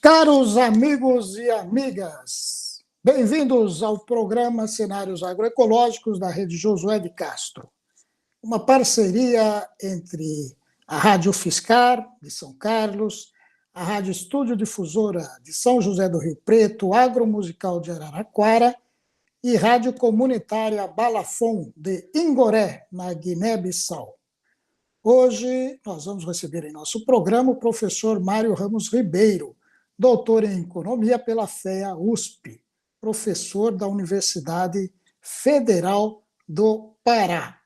Caros amigos e amigas, bem-vindos ao programa Cenários Agroecológicos da Rede Josué de Castro, uma parceria entre a Rádio Fiscar, de São Carlos, a Rádio Estúdio Difusora de São José do Rio Preto, Agromusical de Araraquara e Rádio Comunitária Balafon de Ingoré, na Guiné-Bissau. Hoje nós vamos receber em nosso programa o professor Mário Ramos Ribeiro, doutor em Economia pela FEA-USP, professor da Universidade Federal do Pará.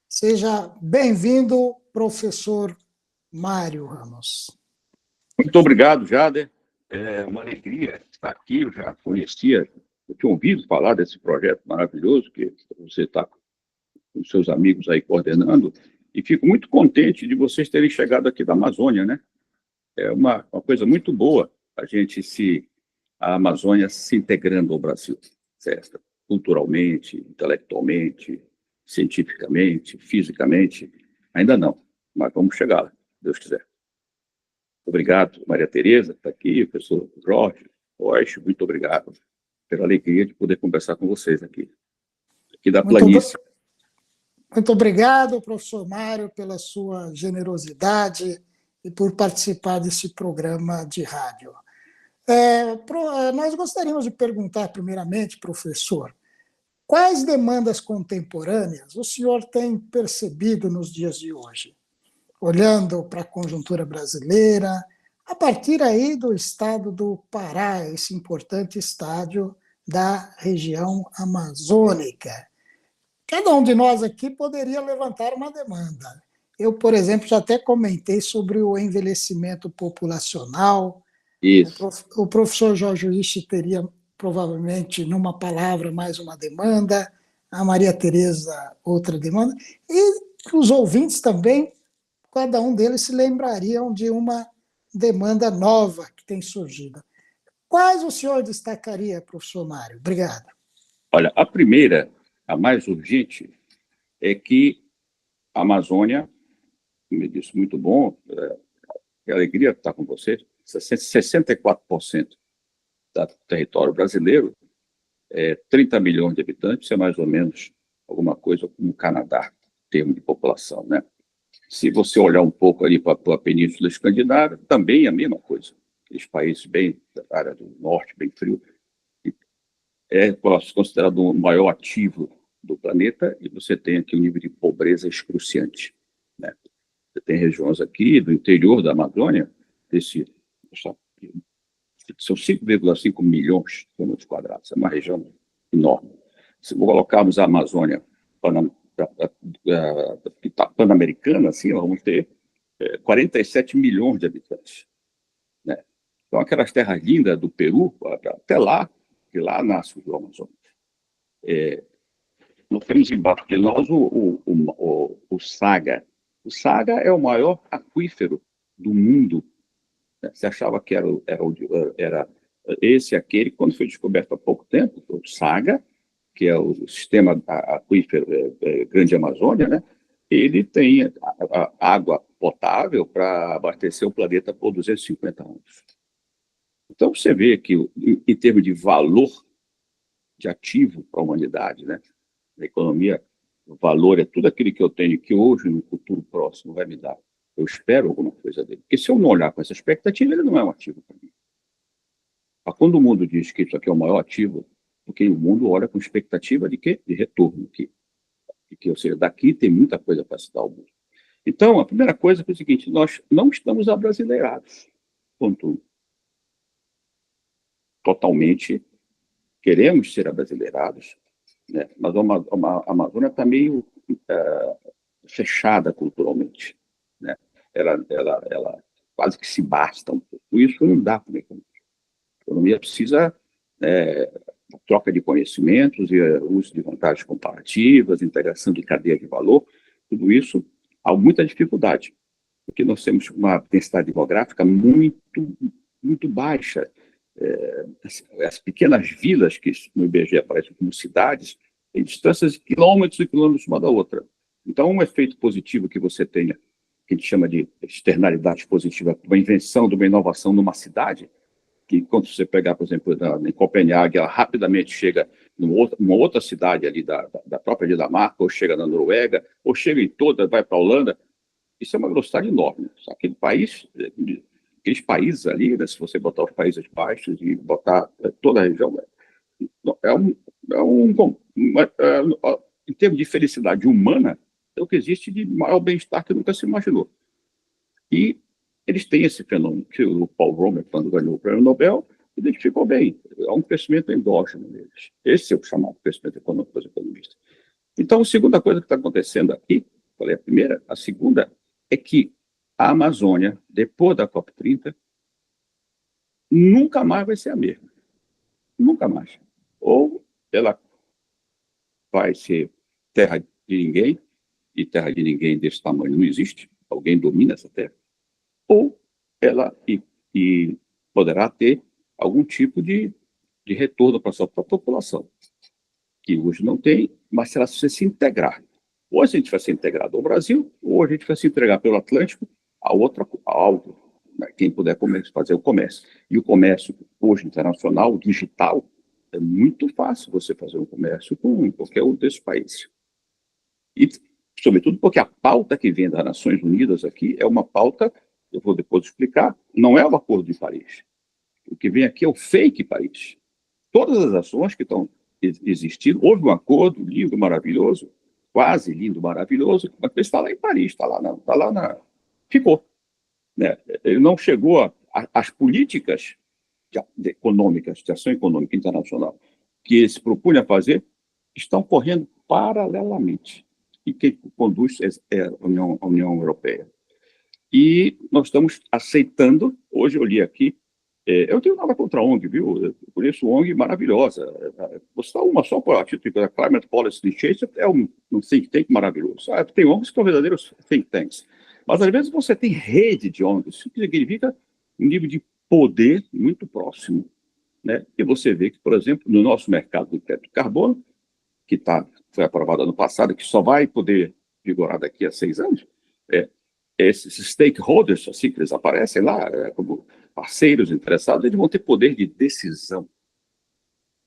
Seja bem-vindo, professor Mário Ramos. Muito obrigado, Jader. É uma alegria estar aqui. Eu já conhecia, eu tinha ouvido falar desse projeto maravilhoso que você está com os seus amigos aí coordenando, e fico muito contente de vocês terem chegado aqui da Amazônia, né? É uma coisa muito boa a Amazônia se integrando ao Brasil, certo? Culturalmente, intelectualmente, cientificamente, fisicamente. Ainda não, mas vamos chegar lá, se Deus quiser. Obrigado, Maria Tereza, que está aqui, professor Jorge, Oeste, muito obrigado pela alegria de poder conversar com vocês aqui da planície. Muito obrigado, professor Mário, pela sua generosidade e por participar desse programa de rádio. Nós gostaríamos de perguntar, primeiramente, professor, quais demandas contemporâneas o senhor tem percebido nos dias de hoje? Olhando para a conjuntura brasileira, a partir aí do estado do Pará, esse importante estado da região amazônica. Cada um de nós aqui poderia levantar uma demanda. Eu, por exemplo, já até comentei sobre o envelhecimento populacional. Isso. O professor Jorge Wisch teria, provavelmente, numa palavra, mais uma demanda, a Maria Tereza, outra demanda, e os ouvintes também, cada um deles se lembrariam de uma demanda nova que tem surgido. Quais o senhor destacaria, professor Mário? Obrigado. Olha, a primeira, a mais urgente, é que a Amazônia, me disse muito bom, que alegria estar com vocês, 64% do território brasileiro, 30 milhões de habitantes, é mais ou menos alguma coisa como o Canadá, em termos de população, né? Se você olhar um pouco ali para a Península Escandinava, também é a mesma coisa. Aqueles países bem da área do norte, bem frio, é considerado o maior ativo do planeta, e você tem aqui um nível de pobreza excruciante, né? Você tem regiões aqui do interior da Amazônia, são 5,5 milhões de quilômetros quadrados, é uma região enorme. Se colocarmos a Amazônia pan-americana, assim, vamos ter 47 milhões de habitantes, né? Então, aquelas terras lindas do Peru, até lá, que lá nasce o Rio Amazonas. Nós temos embaixo de nós o Saga. O Saga é o maior aquífero do mundo. Você achava que era aquele, quando foi descoberto há pouco tempo, o Saga, que é o sistema aquífero Grande Amazônia, né? Ele tem a água potável para abastecer o planeta por 250 anos. Então, você vê que, em termos de valor de ativo para a humanidade, né? A economia, o valor é tudo aquilo que eu tenho que hoje, no futuro próximo, vai me dar. Eu espero alguma coisa dele. Porque se eu não olhar com essa expectativa, ele não é um ativo para mim. Mas quando o mundo diz que isso aqui é o maior ativo, porque o mundo olha com expectativa de quê? De retorno. Ou seja, daqui tem muita coisa para se dar ao mundo. Então, a primeira coisa é o seguinte: nós não estamos abrasileirados. Ponto 1. Totalmente queremos ser abrasileirados, né? Mas a Amazônia está meio fechada culturalmente, né? Ela quase que se basta um pouco. Isso não dá para a economia. A economia precisa troca de conhecimentos e uso de vantagens comparativas, integração de cadeia de valor. Tudo isso há muita dificuldade, porque nós temos uma densidade demográfica muito, muito baixa. As pequenas vilas que no IBGE aparecem como cidades têm distâncias de quilômetros e quilômetros uma da outra. Então, um efeito positivo que você tenha, que a gente chama de externalidade positiva, uma invenção, de uma inovação numa cidade, que quando você pegar, por exemplo, em Copenhague, ela rapidamente chega numa outra cidade ali da própria Dinamarca, ou chega na Noruega, ou chega em toda, vai para a Holanda. Isso é uma velocidade enorme. Aqueles países ali, né, se você botar os Países Baixos e botar toda a região, é um, em termos de felicidade humana, é o que existe de maior bem-estar que nunca se imaginou. E eles têm esse fenômeno que o Paul Romer, quando ganhou o prêmio Nobel, identificou bem. Há um crescimento endógeno neles. Esse é o chamado crescimento econômico dos economistas. Então, a segunda coisa que está acontecendo aqui, falei a primeira, a segunda é que a Amazônia, depois da COP30, nunca mais vai ser a mesma. Nunca mais. Ou ela vai ser terra de ninguém, e terra de ninguém desse tamanho não existe, alguém domina essa terra, ou ela poderá ter algum tipo de retorno para a sua própria população, que hoje não tem, mas será se integrar. Ou a gente vai ser integrado ao Brasil, ou a gente vai se entregar pelo Atlântico a algo, né? Quem puder fazer o comércio. E o comércio hoje internacional, digital, é muito fácil você fazer um comércio com qualquer um desses países. E, sobretudo, porque a pauta que vem das Nações Unidas aqui é uma pauta, eu vou depois explicar, não é o Acordo de Paris. O que vem aqui é o fake Paris. Todas as ações que estão existindo, houve um acordo lindo, maravilhoso, quase lindo, maravilhoso, mas está lá em Paris, ficou. Né? Ele não chegou às políticas econômicas, de ação econômica internacional, que ele se propunha a fazer, estão correndo paralelamente. E quem conduz é a União Europeia. E nós estamos aceitando, hoje eu li aqui, eu não tenho nada contra a ONG, viu? Eu conheço ONG maravilhosa. Vou citar uma só por título, a Climate Policy Initiative é um think tank maravilhoso. Tem ONGs que são verdadeiros think tanks. Mas, às vezes, você tem rede de ONGs. Isso significa um nível de poder muito próximo. Né? E você vê que, por exemplo, no nosso mercado do crédito de carbono, que foi aprovado ano passado, que só vai poder vigorar daqui a 6 anos, esses stakeholders, assim que eles aparecem lá, como parceiros interessados, eles vão ter poder de decisão.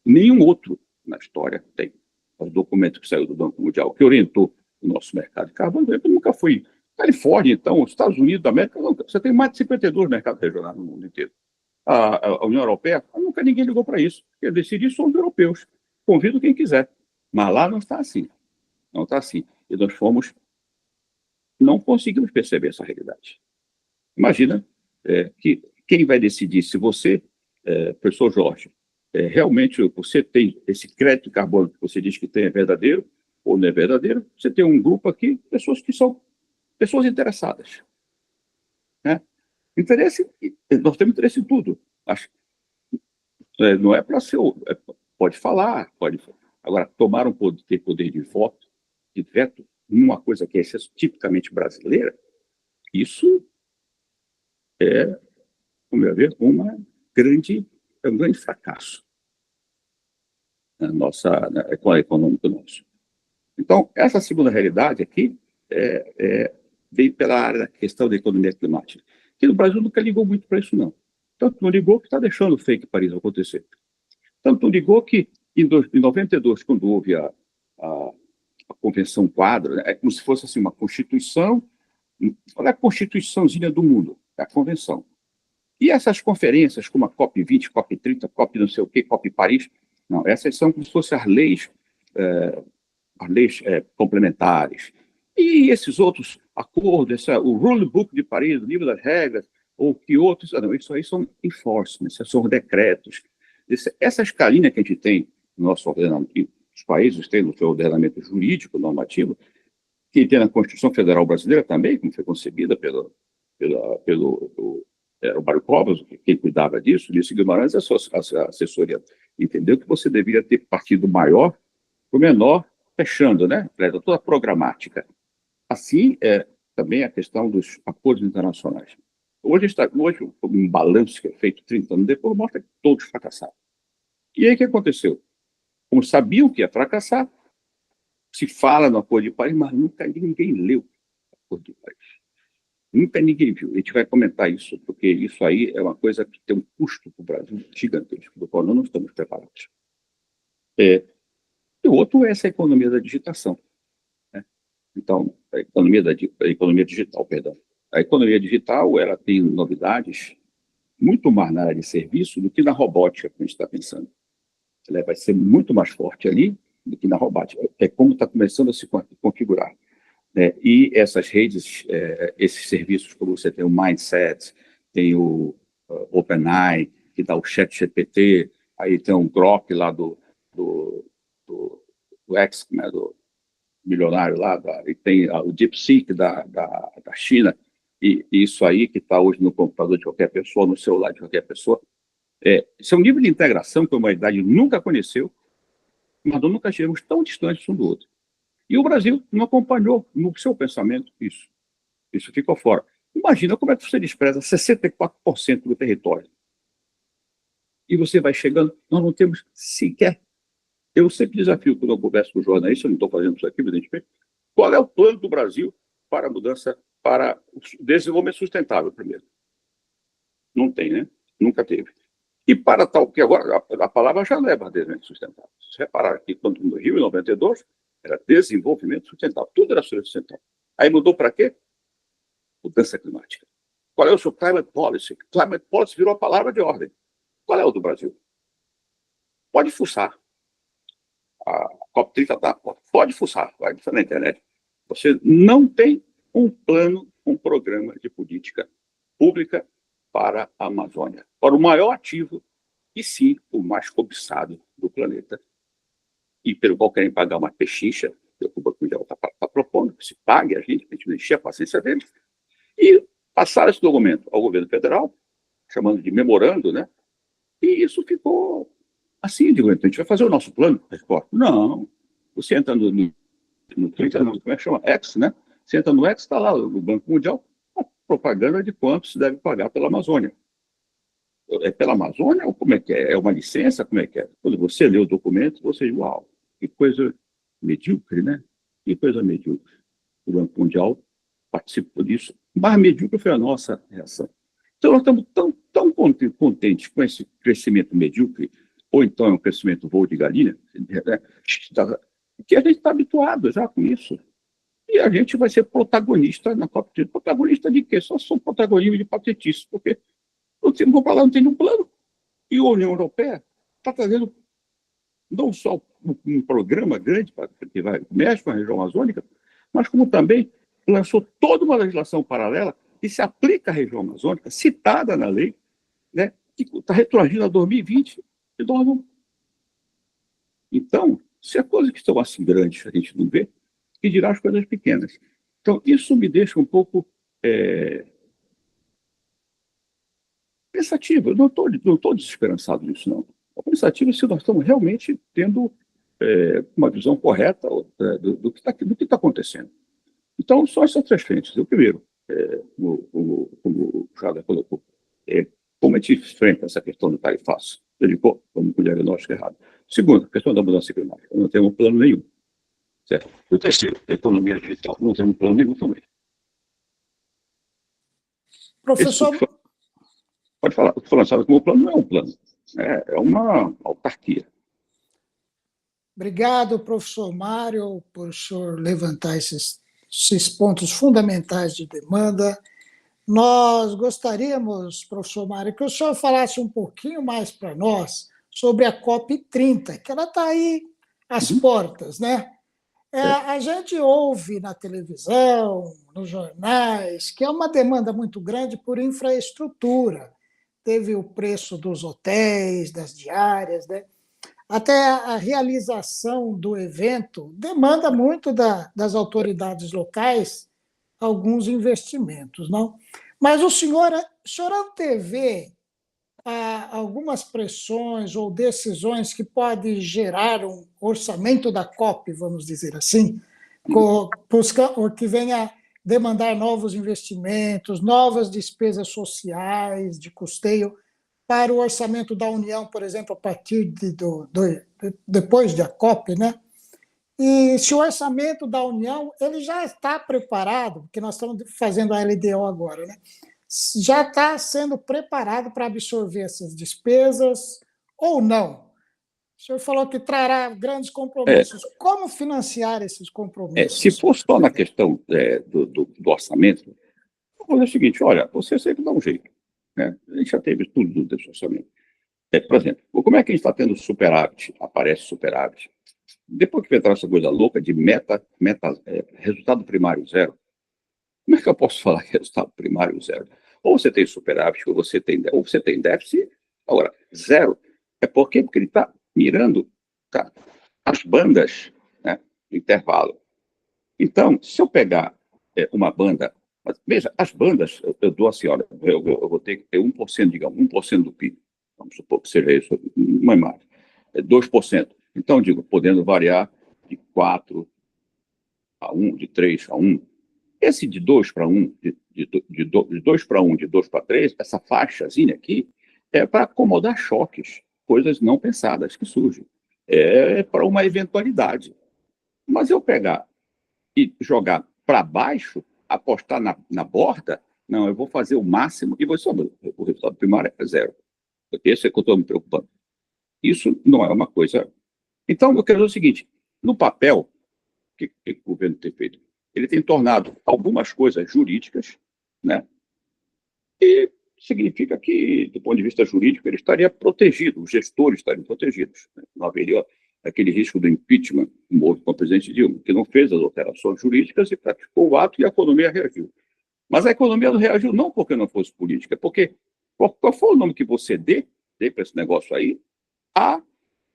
Nenhum outro na história tem. O documento que saiu do Banco Mundial, que orientou o nosso mercado de carbono, nunca foi. Califórnia, então, os Estados Unidos da América, você tem mais de 52 mercados regionais no mundo inteiro. A União Europeia, nunca ninguém ligou para isso. Quem decide são os europeus. Convido quem quiser. Mas lá não está assim. Não está assim. E nós não conseguimos perceber essa realidade. Imagina que quem vai decidir se você, professor Jorge, realmente você tem esse crédito de carbono que você diz que tem é verdadeiro ou não é verdadeiro, você tem um grupo aqui, pessoas que são pessoas interessadas. Né? Interesse, nós temos interesse em tudo. Não é para ser... pode falar, pode... Agora, ter poder de voto, de veto, numa coisa que é tipicamente brasileira, isso é, como eu ver, um grande fracasso com a econômica nossa. Então, essa segunda realidade aqui veio pela área da questão da economia climática, que no Brasil nunca ligou muito para isso, não. Tanto não ligou que está deixando o fake Paris acontecer. Tanto não ligou que, em 92, quando houve a Convenção Quadro, né, é como se fosse assim, uma constituição, olha a constituiçãozinha do mundo, a convenção. E essas conferências, como a COP20, COP30, COP não sei o quê, COP Paris, não, essas são como se fossem as leis complementares. E esses outros acordos, o Rule Book de Paris, o livro das regras, ou que outros, não, isso aí são enforcements, são decretos. Essa escalinha que a gente tem no nosso ordenamento, que os países têm no seu ordenamento jurídico, normativo, que tem na Constituição Federal Brasileira também, como foi concebida pelo o Mário Covas, quem cuidava disso, Ulisses Guimarães, a sua assessoria entendeu que você deveria ter partido maior para o menor, fechando, né? Toda a programática. Assim, também a questão dos acordos internacionais. Hoje um balanço que é feito 30 anos depois mostra que todos fracassaram. E aí o que aconteceu? Como sabiam que ia fracassar, se fala no Acordo de Paris, mas nunca ninguém leu o Acordo de Paris. Nunca ninguém viu. A gente vai comentar isso, porque isso aí é uma coisa que tem um custo para o Brasil gigantesco, do qual nós não estamos preparados. E o outro é essa economia da digitação, né? Então, a economia digital, perdão. A economia digital, ela tem novidades muito mais na área de serviço do que na robótica, que a gente está pensando. Ela vai ser muito mais forte ali do que na robótica. É como está começando a se configurar, né? E essas redes, esses serviços, como você tem o Mindset, tem o OpenAI, que dá o ChatGPT, aí tem o Grok lá do X, né, do milionário lá, e tem o DeepSeek da China, e isso aí que está hoje no computador de qualquer pessoa, no celular de qualquer pessoa. Esse é um nível de integração que a humanidade nunca conheceu, mas nós nunca estivemos tão distantes um do outro. E o Brasil não acompanhou no seu pensamento isso. Isso ficou fora. Imagina como é que você despreza 64% do território. E você vai chegando, nós não temos sequer. Eu sempre desafio, quando eu converso com jornalistas, eu não estou fazendo isso aqui, evidentemente, qual é o plano do Brasil para a mudança, para o desenvolvimento sustentável, primeiro? Não tem, né? Nunca teve. E para tal, que agora a palavra já leva a desenvolvimento sustentável. Se reparar aqui, quando no Rio, em 92, era desenvolvimento sustentável, tudo era sustentável. Aí mudou para quê? Mudança climática. Qual é o seu climate policy? Climate policy virou a palavra de ordem. Qual é o do Brasil? Pode fuçar. A COP30 está, pode fuçar, vai na internet. Você não tem um plano, um programa de política pública para a Amazônia, para o maior ativo e sim o mais cobiçado do planeta, e pelo qual querem pagar uma pechincha, que o Banco Mundial está propondo, que se pague a gente não encher a paciência deles, e passaram esse documento ao governo federal, chamando de memorando, né? E isso ficou assim, digo, então a gente vai fazer o nosso plano? Não, você entra no Twitter, como é que chama? X, né? Você entra no X, está lá o Banco Mundial, a propaganda de quanto se deve pagar pela Amazônia. É pela Amazônia ou como é que é? É uma licença? Como é que é? Quando você lê o documento, você diz, uau, que coisa medíocre, né? Que coisa medíocre. O Banco Mundial participou disso. Mais medíocre foi a nossa reação. Então, nós estamos tão contentes com esse crescimento medíocre, ou então é um crescimento voo de galinha, né? Que a gente está habituado já com isso. E a gente vai ser protagonista na COP30. Protagonista de quê? Só sou protagonista de patetice, porque não tem, vou falar, não tem nenhum plano. E a União Europeia está trazendo não só um programa grande que vai mexe com a região amazônica, mas como também lançou toda uma legislação paralela que se aplica à região amazônica, citada na lei, né, que está retroagindo a 2020, e nós não. Então, se as coisas que estão assim grandes a gente não vê, que dirá as coisas pequenas. Então, isso me deixa um pouco pensativo. Eu não estou desesperançado nisso, não. Estou pensativo se nós estamos realmente tendo uma visão correta do que está acontecendo. Então, só essas três frentes. O primeiro, como o Jada colocou, como a gente enfrenta essa questão do tarifaço? Dedicou, como o diagnóstico errado. Segundo, a questão da mudança climática. Eu não tenho um plano nenhum. Certo? E o terceiro, a economia digital. Não tenho um plano nenhum também. Professor... Pode falar. Estou falando, sabe, como o plano não é um plano. É uma autarquia. Obrigado, professor Mário, por o senhor levantar esses pontos fundamentais de demanda. Nós gostaríamos, professor Mário, que o senhor falasse um pouquinho mais para nós sobre a COP30, que ela está aí às portas, né? A gente ouve na televisão, nos jornais, que é uma demanda muito grande por infraestrutura. Teve o preço dos hotéis, das diárias, né? Até a realização do evento demanda muito das autoridades locais alguns investimentos, não? Mas o senhor antevê algumas pressões ou decisões que podem gerar um orçamento da COP, vamos dizer assim, que venha demandar novos investimentos, novas despesas sociais, de custeio, para o orçamento da União, por exemplo, a partir depois da COP, né? E se o orçamento da União ele já está preparado, porque nós estamos fazendo a LDO agora, né? Já está sendo preparado para absorver essas despesas ou não? O senhor falou que trará grandes É, compromissos. Como financiar esses se compromissos? for só na questão do orçamento, vou fazer o seguinte: olha, você sempre dá um jeito. Né? A gente já teve tudo desse orçamento. Por exemplo, como é que a gente está tendo superávit? Aparece superávit. Depois que entrar essa coisa louca de resultado primário zero, como é que eu posso falar que resultado primário zero? Ou você tem superávit, ou você tem déficit. Agora, zero é porque ele está mirando, tá, as bandas, né, do intervalo. Então, se eu pegar uma banda, mas, veja, as bandas, eu dou assim, olha, eu vou ter que ter 1%, digamos, 1% do PIB. Vamos supor que seja isso, uma imagem. 2%. Então, digo, podendo variar de 4 a 1, de 3 a 1. Esse de 2 para 1, de 2 para 1, de 2 para 3, essa faixazinha aqui, é para acomodar choques, coisas não pensadas que surgem. É para uma eventualidade. Mas eu pegar e jogar para baixo, apostar na borda, não, eu vou fazer o máximo e vou sobre. O resultado primário é zero. Esse é que eu estou me preocupando. Isso não é uma coisa. Então, eu quero dizer o seguinte: no papel, o que o governo tem feito? Ele tem tornado algumas coisas jurídicas, né? E significa que, do ponto de vista jurídico, ele estaria protegido, os gestores estariam protegidos. Né? Não haveria aquele risco do impeachment, como houve com o presidente Dilma, que não fez as alterações jurídicas e praticou o ato e a economia reagiu. Mas a economia não reagiu não porque não fosse política, porque qual for o nome que você dê para esse negócio aí,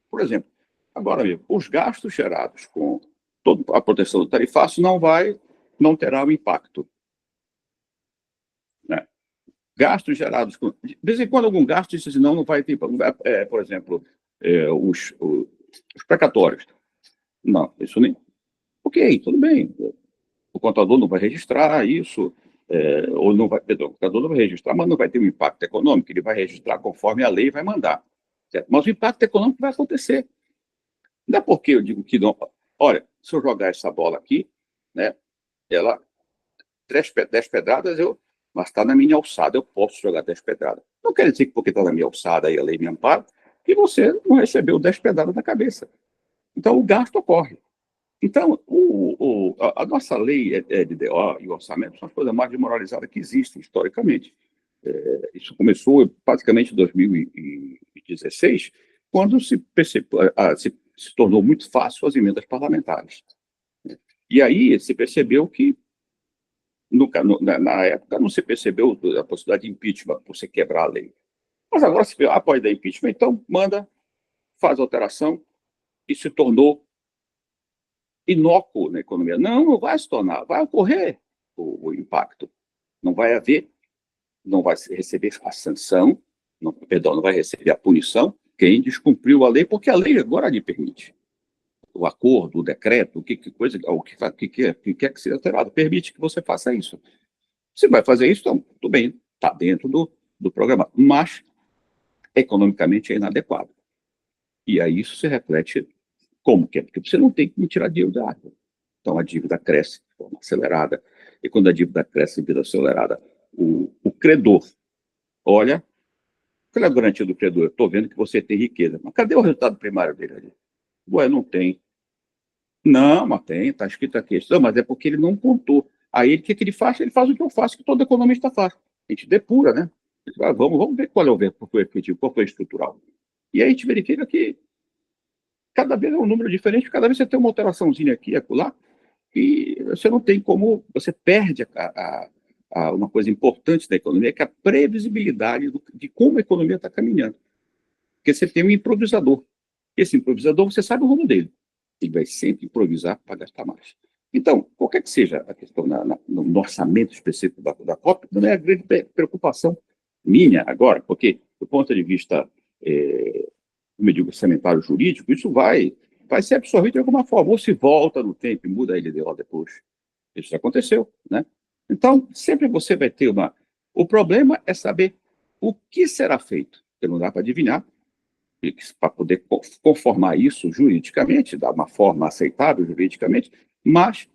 por exemplo, agora mesmo, os gastos gerados com toda a proteção do tarifácio não terá o impacto. Né? Gastos gerados com. De vez em quando, algum gasto diz assim, não vai ter. Por exemplo, os precatórios. Não, isso nem. Ok, tudo bem. O contador não vai registrar isso, ou não vai. Perdão, o contador não vai registrar, mas não vai ter um impacto econômico, ele vai registrar conforme a lei vai mandar. Certo? Mas o impacto econômico vai acontecer. Não é porque eu digo que não. Olha, se eu jogar essa bola aqui, né, ela, 10 pedradas, mas está na minha alçada, eu posso jogar 10 pedradas. Não quer dizer que porque está na minha alçada e a lei me ampara, que você não recebeu 10 pedradas na cabeça. Então, o gasto ocorre. Então, a nossa lei de DO e orçamento são as coisas mais desmoralizadas que existem historicamente. Isso começou praticamente em 2016, quando se tornou muito fácil as emendas parlamentares. E aí se percebeu que, na época, não se percebeu a possibilidade de impeachment por você quebrar a lei. Mas agora se pode dar impeachment, então manda, faz alteração e se tornou inócuo na economia. Não vai se tornar, vai ocorrer o impacto. Não vai haver, não vai receber a sanção, não vai receber a punição quem descumpriu a lei, porque a lei agora lhe permite. O acordo, o decreto, o que quer que seja alterado, permite que você faça isso. Se vai fazer isso, então, tudo bem, está dentro do programa, mas economicamente é inadequado. E aí isso se reflete como que é? Porque você não tem como tirar dinheiro da água. Então a dívida cresce de forma acelerada, e quando a dívida cresce de forma acelerada, o credor olha, qual é a garantia do credor? Eu estou vendo que você tem riqueza, mas cadê o resultado primário dele ali? Ué, não tem. Não, mas tem, está escrito aqui. Não, mas é porque ele não contou. Aí o que ele faz? Ele faz o que eu faço, que todo economista faz. A gente depura, né? Vamos ver qual é o efetivo, qual foi o estrutural. E aí a gente verifica que cada vez é um número diferente, cada vez você tem uma alteraçãozinha aqui e acolá, e você não tem como, você perde uma coisa importante da economia, que é a previsibilidade de como a economia está caminhando. Porque você tem um improvisador. Esse improvisador, você sabe o rumo dele. Ele vai sempre improvisar para gastar mais. Então, qualquer que seja a questão no orçamento específico da COP, não é a grande preocupação minha agora, porque, do ponto de vista, como eu digo, orçamentário jurídico, isso vai ser absorvido de alguma forma, ou se volta no tempo e muda a LDO depois. Isso já aconteceu, né? Então, sempre você vai ter uma... O problema é saber o que será feito, porque não dá para adivinhar, para poder conformar isso juridicamente, dar uma forma aceitável juridicamente, mas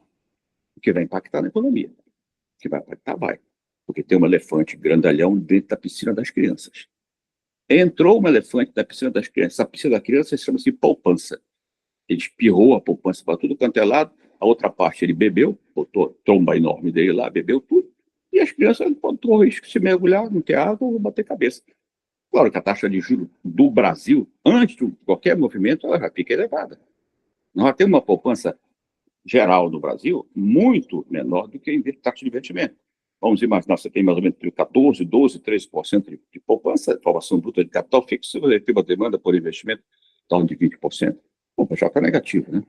o que vai impactar na economia. O que vai impactar, vai. Porque tem um elefante grandalhão dentro da piscina das crianças. Entrou um elefante na piscina das crianças. A piscina das crianças chama-se poupança. Ele espirrou a poupança para tudo quanto é lado. A outra parte ele bebeu, botou a tromba enorme dele lá, bebeu tudo. E as crianças podem ter o risco de se mergulhar, não ter água ou bater cabeça. Claro que a taxa de juros do Brasil, antes de qualquer movimento, ela já fica elevada. Nós já temos uma poupança geral no Brasil muito menor do que a taxa de investimento. Vamos imaginar, você tem mais ou menos 14%, 12%, 13% de poupança, formação bruta de capital fixo, se você tem uma demanda por investimento em torno de 20%. Bom, já está negativo, né?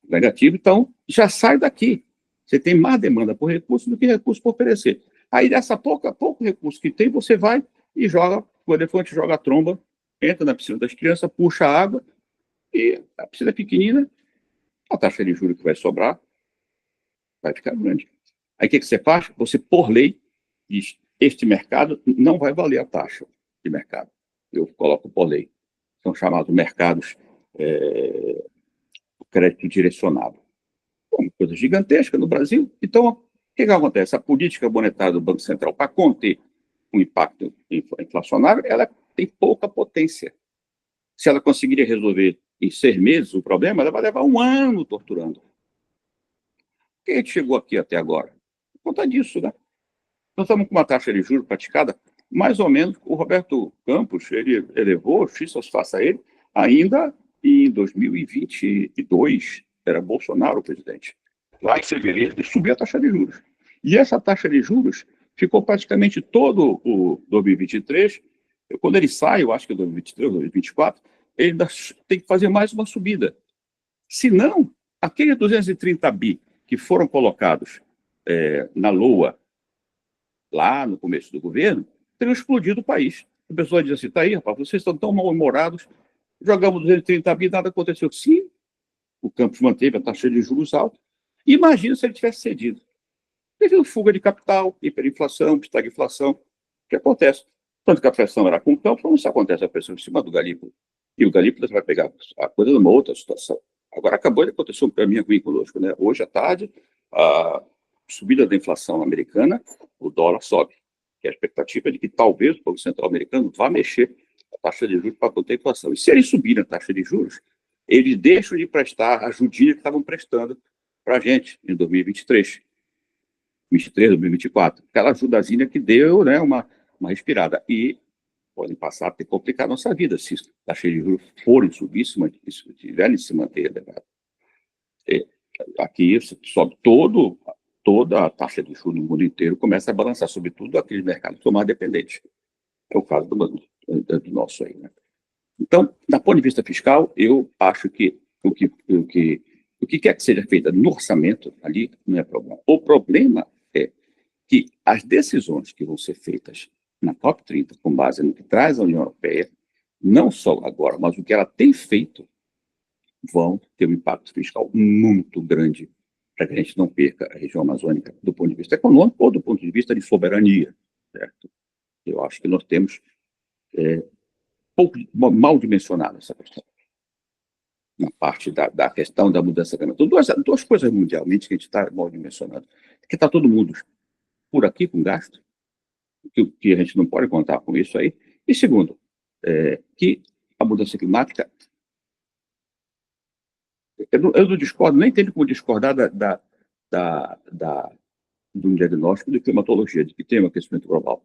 Negativo, então já sai daqui. Você tem mais demanda por recurso do que recurso por oferecer. Aí, dessa pouco recurso que tem, você vai e joga, o elefante joga a tromba, entra na piscina das crianças, puxa a água, e a piscina é pequenina, a taxa de juros que vai sobrar vai ficar grande. Aí o que você faz? Você, por lei, diz, este mercado não vai valer a taxa de mercado. Eu coloco por lei. São chamados mercados crédito direcionado. Uma coisa gigantesca no Brasil. Então, o que acontece? A política monetária do Banco Central, para conter o impacto inflacionário, ela tem pouca potência. Se ela conseguiria resolver em 6 meses o problema, ela vai levar 1 ano torturando. Por que a gente chegou aqui até agora? Por conta disso, né? Nós estamos com uma taxa de juros praticada, mais ou menos, o Roberto Campos, ele elevou, x faça ele, ainda em 2022, era Bolsonaro o presidente. Lá em fevereiro, ele subiu a taxa de juros. E essa taxa de juros ficou praticamente todo o 2023. Quando ele sai, eu acho que é 2023, 2024, ele ainda tem que fazer mais uma subida. Se não, aqueles 230 bi que foram colocados na LOA, lá no começo do governo, teriam explodido o país. A pessoa diz assim, tá aí, rapaz, vocês estão tão mal-humorados, jogamos 230 bi, nada aconteceu. Sim, o Campos manteve a taxa de juros alta. Imagina se ele tivesse cedido. Teve fuga de capital, hiperinflação, estagflação. O que acontece? Tanto que a pressão era com o Campos, como se acontece a pressão em cima do Galípolo. E o Galípolo vai pegar a coisa numa outra situação. Agora, acabou de acontecer um caminho ruim conosco, né? Hoje à tarde, a subida da inflação americana, o dólar sobe. Que é a expectativa é de que talvez o Banco Central americano vá mexer a taxa de juros para conter a inflação. E se eles subirem a taxa de juros, eles deixam de prestar a ajudinha que estavam prestando para a gente em 2023, 2024. Aquela ajudazinha que deu, né, uma respirada. E podem passar a ter complicar a nossa vida se as taxas de juros forem subir, se tiverem se manter elevadas. Aqui sobe toda a taxa de juros no mundo inteiro começa a balançar, sobretudo aqueles mercados que são mais dependentes. É o caso do nosso aí, né? Então, do ponto de vista fiscal, eu acho que o que quer que seja feito no orçamento ali não é problema. O problema é que as decisões que vão ser feitas na COP30, com base no que traz a União Europeia, não só agora, mas o que ela tem feito, vão ter um impacto fiscal muito grande para que a gente não perca a região amazônica do ponto de vista econômico ou do ponto de vista de soberania, certo? Eu acho que nós temos mal dimensionado essa questão. Na parte da questão da mudança climática. Duas coisas mundialmente que a gente está mal dimensionando. Que está todo mundo por aqui com gasto, que a gente não pode contar com isso aí. E segundo, que a mudança climática, eu não discordo, nem tenho como discordar de um diagnóstico de climatologia, de que tem um aquecimento global,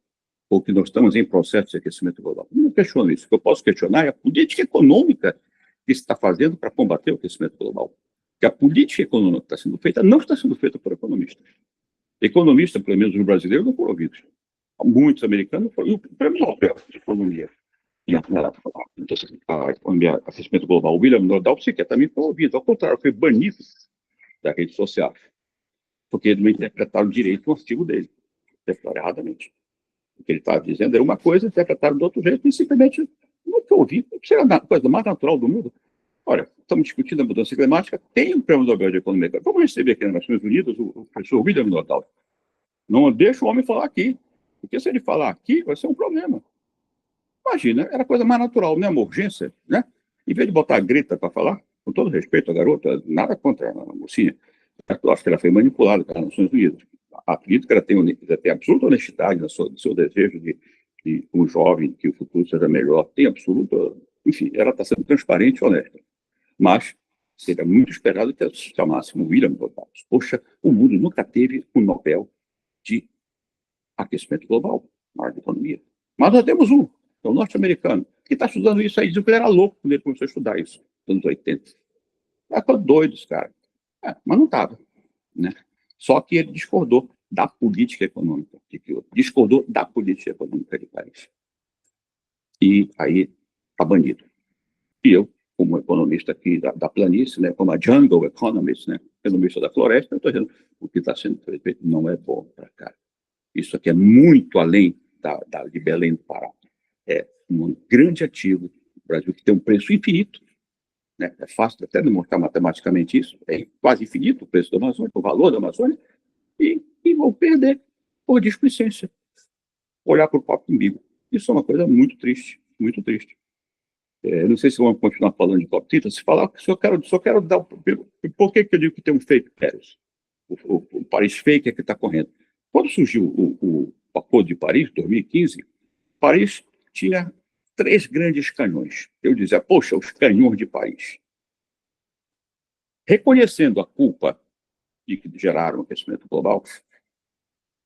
ou que nós estamos em processo de aquecimento global. Eu não questiono isso. O que eu posso questionar é a política econômica que se está fazendo para combater o aquecimento global. Que a política econômica que está sendo feita não está sendo feita por economistas. Economistas, pelo menos os brasileiros, não foram ouvidos. Muitos americanos foram. O prêmio Nobel de Economia, aquecimento global, o William Nordau, sequer também foi ouvido. Ao contrário, foi banido da rede social, porque eles não interpretaram direito o artigo dele. Interpretaram erradamente. O que ele estava dizendo era uma coisa, interpretaram de outro jeito, e simplesmente não foi ouvido. Isso era a coisa mais natural do mundo. Olha, estamos discutindo a mudança climática, tem um prêmio Nobel de Economia. Vamos receber aqui nas Nações Unidas o professor William Nordau. Não deixa o homem falar aqui, porque se ele falar aqui, vai ser um problema. Imagina, era a coisa mais natural, né? Uma urgência, né? Em vez de botar a Greta para falar, com todo respeito à garota, nada contra a mocinha, eu acho que ela foi manipulada pelas Nações Unidas. Acredito que ela tem absoluta honestidade no seu desejo de um jovem, que o futuro seja melhor. Tem absoluta. Enfim, ela está sendo transparente e honesta. Mas seria muito esperado que ela se chamasse William Goldbach. Poxa, o mundo nunca teve um Nobel de aquecimento global, na área de economia. Mas nós temos um, é o norte-americano, que está estudando isso aí. Dizem que ele era louco quando ele começou a estudar isso, nos anos 80. Ficou doido, esse cara. Mas não estava, né? Só que ele discordou da política econômica de Kyoto, discordou da política econômica de Paris. E aí está banido. E eu, como economista aqui da planície, né, como a jungle economist, né, economista da floresta, eu estou dizendo o que está sendo feito não é bom para cá. Isso aqui é muito além de Belém do Pará. É um grande ativo do Brasil que tem um preço infinito, né? É fácil até demonstrar matematicamente isso, é quase infinito o preço da Amazônia, o valor da Amazônia, e vão perder por displicência, olhar para o próprio umbigo. Isso é uma coisa muito triste, muito triste. Não sei se vamos continuar falando de COP30, se falar, só quero dar por que eu digo que tem um fake Paris? O Paris fake é que está correndo. Quando surgiu o Acordo de Paris, 2015, Paris tinha 3 grandes canhões. Eu dizia, poxa, os canhões de Paris. Reconhecendo a culpa de que geraram o aquecimento global,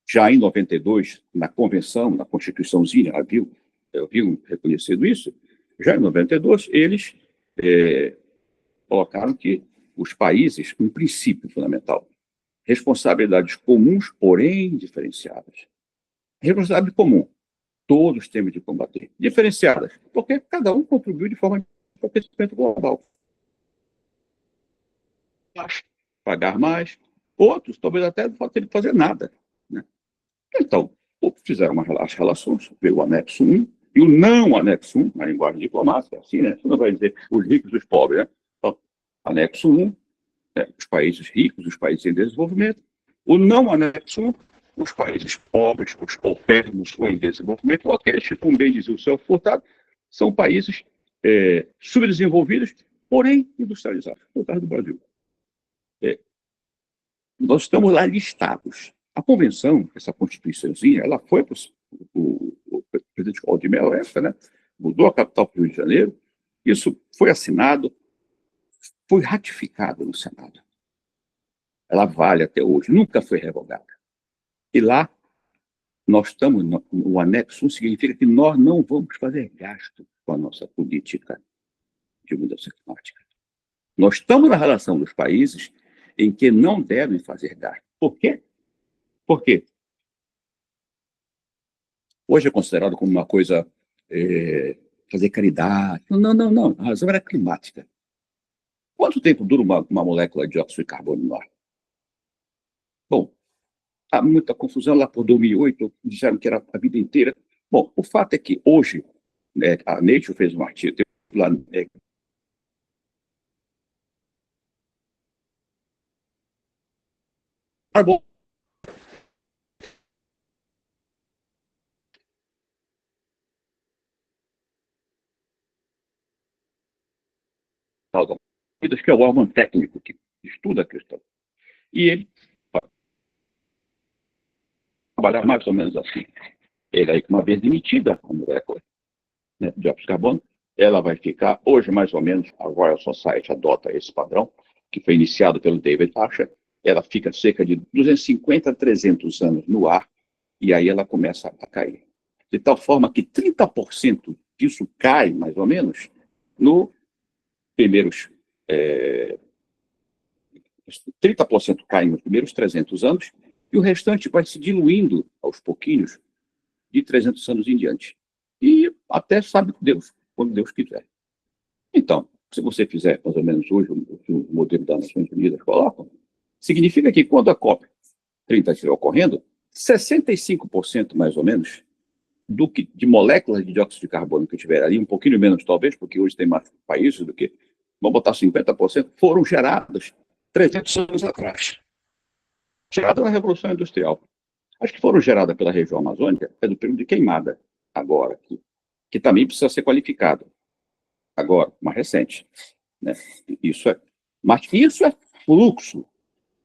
já em 92, na convenção, na Constituiçãozinha, haviam reconhecido isso, já em 92, eles colocaram que os países, um princípio fundamental, responsabilidades comuns, porém diferenciadas. Responsabilidade comum, todos temos de combater. Diferenciadas, porque cada um contribuiu de forma para o aquecimento global. Pagar mais, outros talvez até não podem fazer nada, né? Então, fizeram as relações, veio o anexo 1 e o não anexo 1, na linguagem diplomática, assim, né? Você não vai dizer os ricos e os pobres, né? Então, anexo 1, os países ricos, os países em desenvolvimento. O não anexo 1, os países pobres, os paupérrimos ou em desenvolvimento, ou aqueles que, como bem dizia o Celso Furtado, são países subdesenvolvidos, porém industrializados, no caso do Brasil. Nós estamos lá listados. A convenção, essa constituiçãozinha, ela foi para o presidente Collor de Mello, né? Mudou a capital para o Rio de Janeiro, isso foi assinado, foi ratificado no Senado. Ela vale até hoje, nunca foi revogada. E lá, nós estamos no anexo 1, significa que nós não vamos fazer gasto com a nossa política de mudança climática. Nós estamos na relação dos países em que não devem fazer gasto. Por quê? Por quê? Hoje é considerado como uma coisa fazer caridade. Não. A razão era climática. Quanto tempo dura uma molécula de dióxido de carbono no ar? Bom, há muita confusão lá por 2008, disseram que era a vida inteira. Bom, o fato é que hoje, né, a Nature fez um artigo lá, carbono. Que é o órgão técnico que estuda a questão. E ele vai trabalhar mais ou menos assim. Ele aí, uma vez emitida a molécula, né, de dióxido de carbono, ela vai ficar, hoje mais ou menos, a Royal Society adota esse padrão, que foi iniciado pelo David Asher, ela fica cerca de 250 a 300 anos no ar, e aí ela começa a cair. De tal forma que 30% disso cai, mais ou menos, nos primeiros 30% cai nos primeiros 300 anos, e o restante vai se diluindo aos pouquinhos, de 300 anos em diante. E até sabe Deus, quando Deus quiser. Então, se você fizer mais ou menos hoje o modelo das Nações Unidas colocam, significa que quando a COP30 estiver ocorrendo, 65% mais ou menos de moléculas de dióxido de carbono que tiver ali, um pouquinho menos talvez, porque hoje tem mais países do que, vamos botar 50%, foram geradas 300 anos atrás. Geradas na Revolução Industrial. As que foram geradas pela região amazônica é do período de queimada, agora aqui. que também precisa ser qualificado. Agora, mais recente, né? Mas isso é fluxo.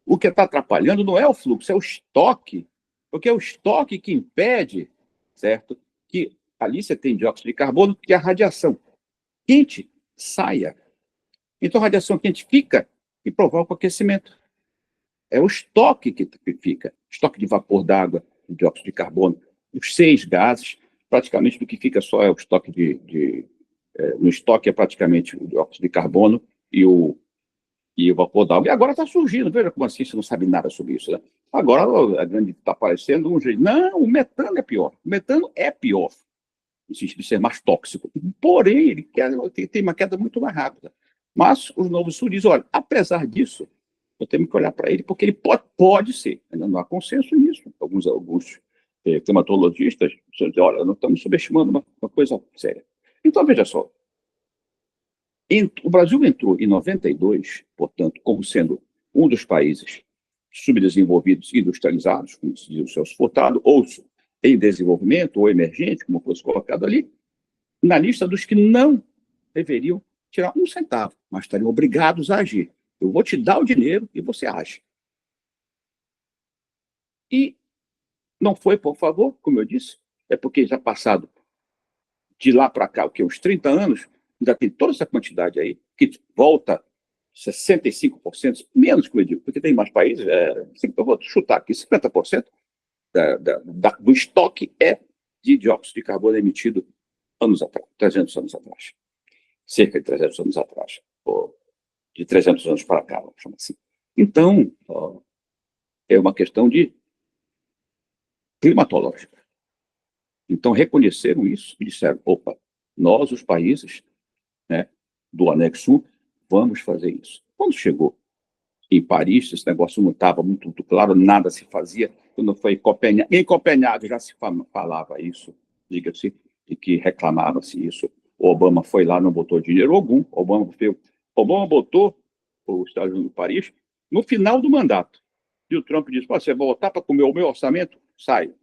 O que está atrapalhando não é o fluxo, é o estoque, porque é o estoque que impede, certo, que ali você tem dióxido de carbono, que a radiação quente saia. Então, a radiação quente fica e provoca o aquecimento. É o estoque que fica, estoque de vapor d'água, de dióxido de carbono, os 6 gases, praticamente do que fica só é o estoque no estoque é praticamente o dióxido de carbono e o vapor d'água. E agora está surgindo, veja como assim você não sabe nada sobre isso, né? Agora a grande está aparecendo um jeito. Não, o metano é pior. O metano é pior, no sentido de ser mais tóxico. Porém, ele tem uma queda muito mais rápida. Mas os novos estudos dizem, olha, apesar disso, eu tenho que olhar para ele, porque ele pode ser. Ainda não há consenso nisso. Alguns climatologistas dizem, olha, nós estamos subestimando uma coisa séria. Então, veja só, o Brasil entrou em 92, portanto, como sendo um dos países subdesenvolvidos, industrializados, como se diz o Celso Furtado, ou em desenvolvimento, ou emergente, como fosse colocado ali, na lista dos que não deveriam tirar um centavo, mas estariam obrigados a agir. Eu vou te dar o dinheiro e você age. E não foi, por favor, como eu disse, é porque já passado de lá para cá, o que, uns 30 anos, ainda tem toda essa quantidade aí, que volta 65%, menos que eu digo, porque tem mais países, eu vou chutar aqui, 50% do estoque é de dióxido de carbono emitido anos atrás, 300 anos atrás. Cerca de 300 anos atrás, ou de 300 anos para cá, vamos chamar assim. Então, é uma questão de climatológica. Então, reconheceram isso e disseram, opa, nós, os países, né, do anexo 1, vamos fazer isso. Quando chegou em Paris, esse negócio não estava muito claro, nada se fazia. Quando foi em Copenhague já se falava isso, diga-se, e que reclamava-se isso. O Obama foi lá, não botou dinheiro algum. Obama botou os Estados Unidos de Paris no final do mandato. E o Trump disse, você vai votar para comer o meu orçamento? Sai.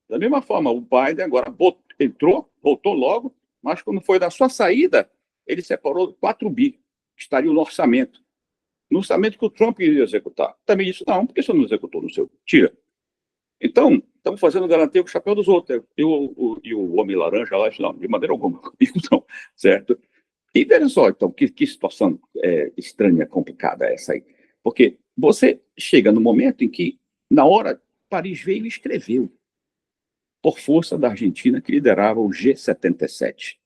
Da mesma forma, o Biden agora voltou logo, mas quando foi da sua saída, ele separou 4 bi, que estariam no orçamento. No orçamento que o Trump iria executar. Também disse, não, por que você não executou no seu? Tira. Então, estamos fazendo garantia com o chapéu dos outros. E o homem laranja lá disse, não, de maneira alguma, comigo não, certo? E veja só, então, que situação estranha, complicada essa aí. Porque você chega no momento em que, na hora, Paris veio e escreveu, por força da Argentina, que liderava o G77.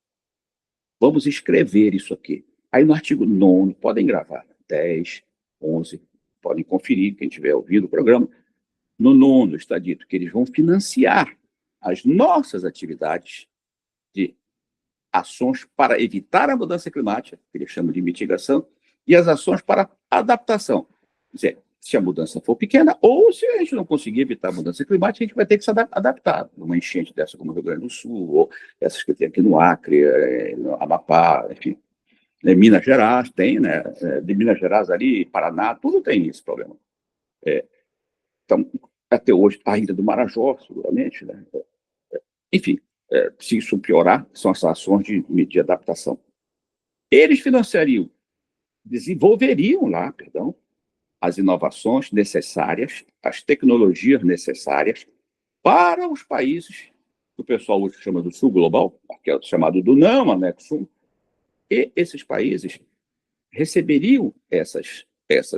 Vamos escrever isso aqui. Aí no artigo 9, podem gravar, 10, 11, podem conferir, quem estiver ouvindo o programa. No 9 está dito que eles vão financiar as nossas atividades de ações para evitar a mudança climática, que eles chamam de mitigação, e as ações para adaptação. Quer dizer, se a mudança for pequena, ou se a gente não conseguir evitar a mudança climática, a gente vai ter que se adaptar. Uma enchente dessa como o Rio Grande do Sul, ou essas que tem aqui no Acre, no Amapá, enfim. Minas Gerais tem, né? De Minas Gerais ali, Paraná, tudo tem esse problema. Então, até hoje, a Ilha do Marajó, seguramente, né? Enfim, se isso piorar, são as ações de adaptação. Eles desenvolveriam lá, as inovações necessárias, as tecnologias necessárias para os países que o pessoal hoje chama do Sul Global, que é chamado do não anexo 1, e esses países receberiam essas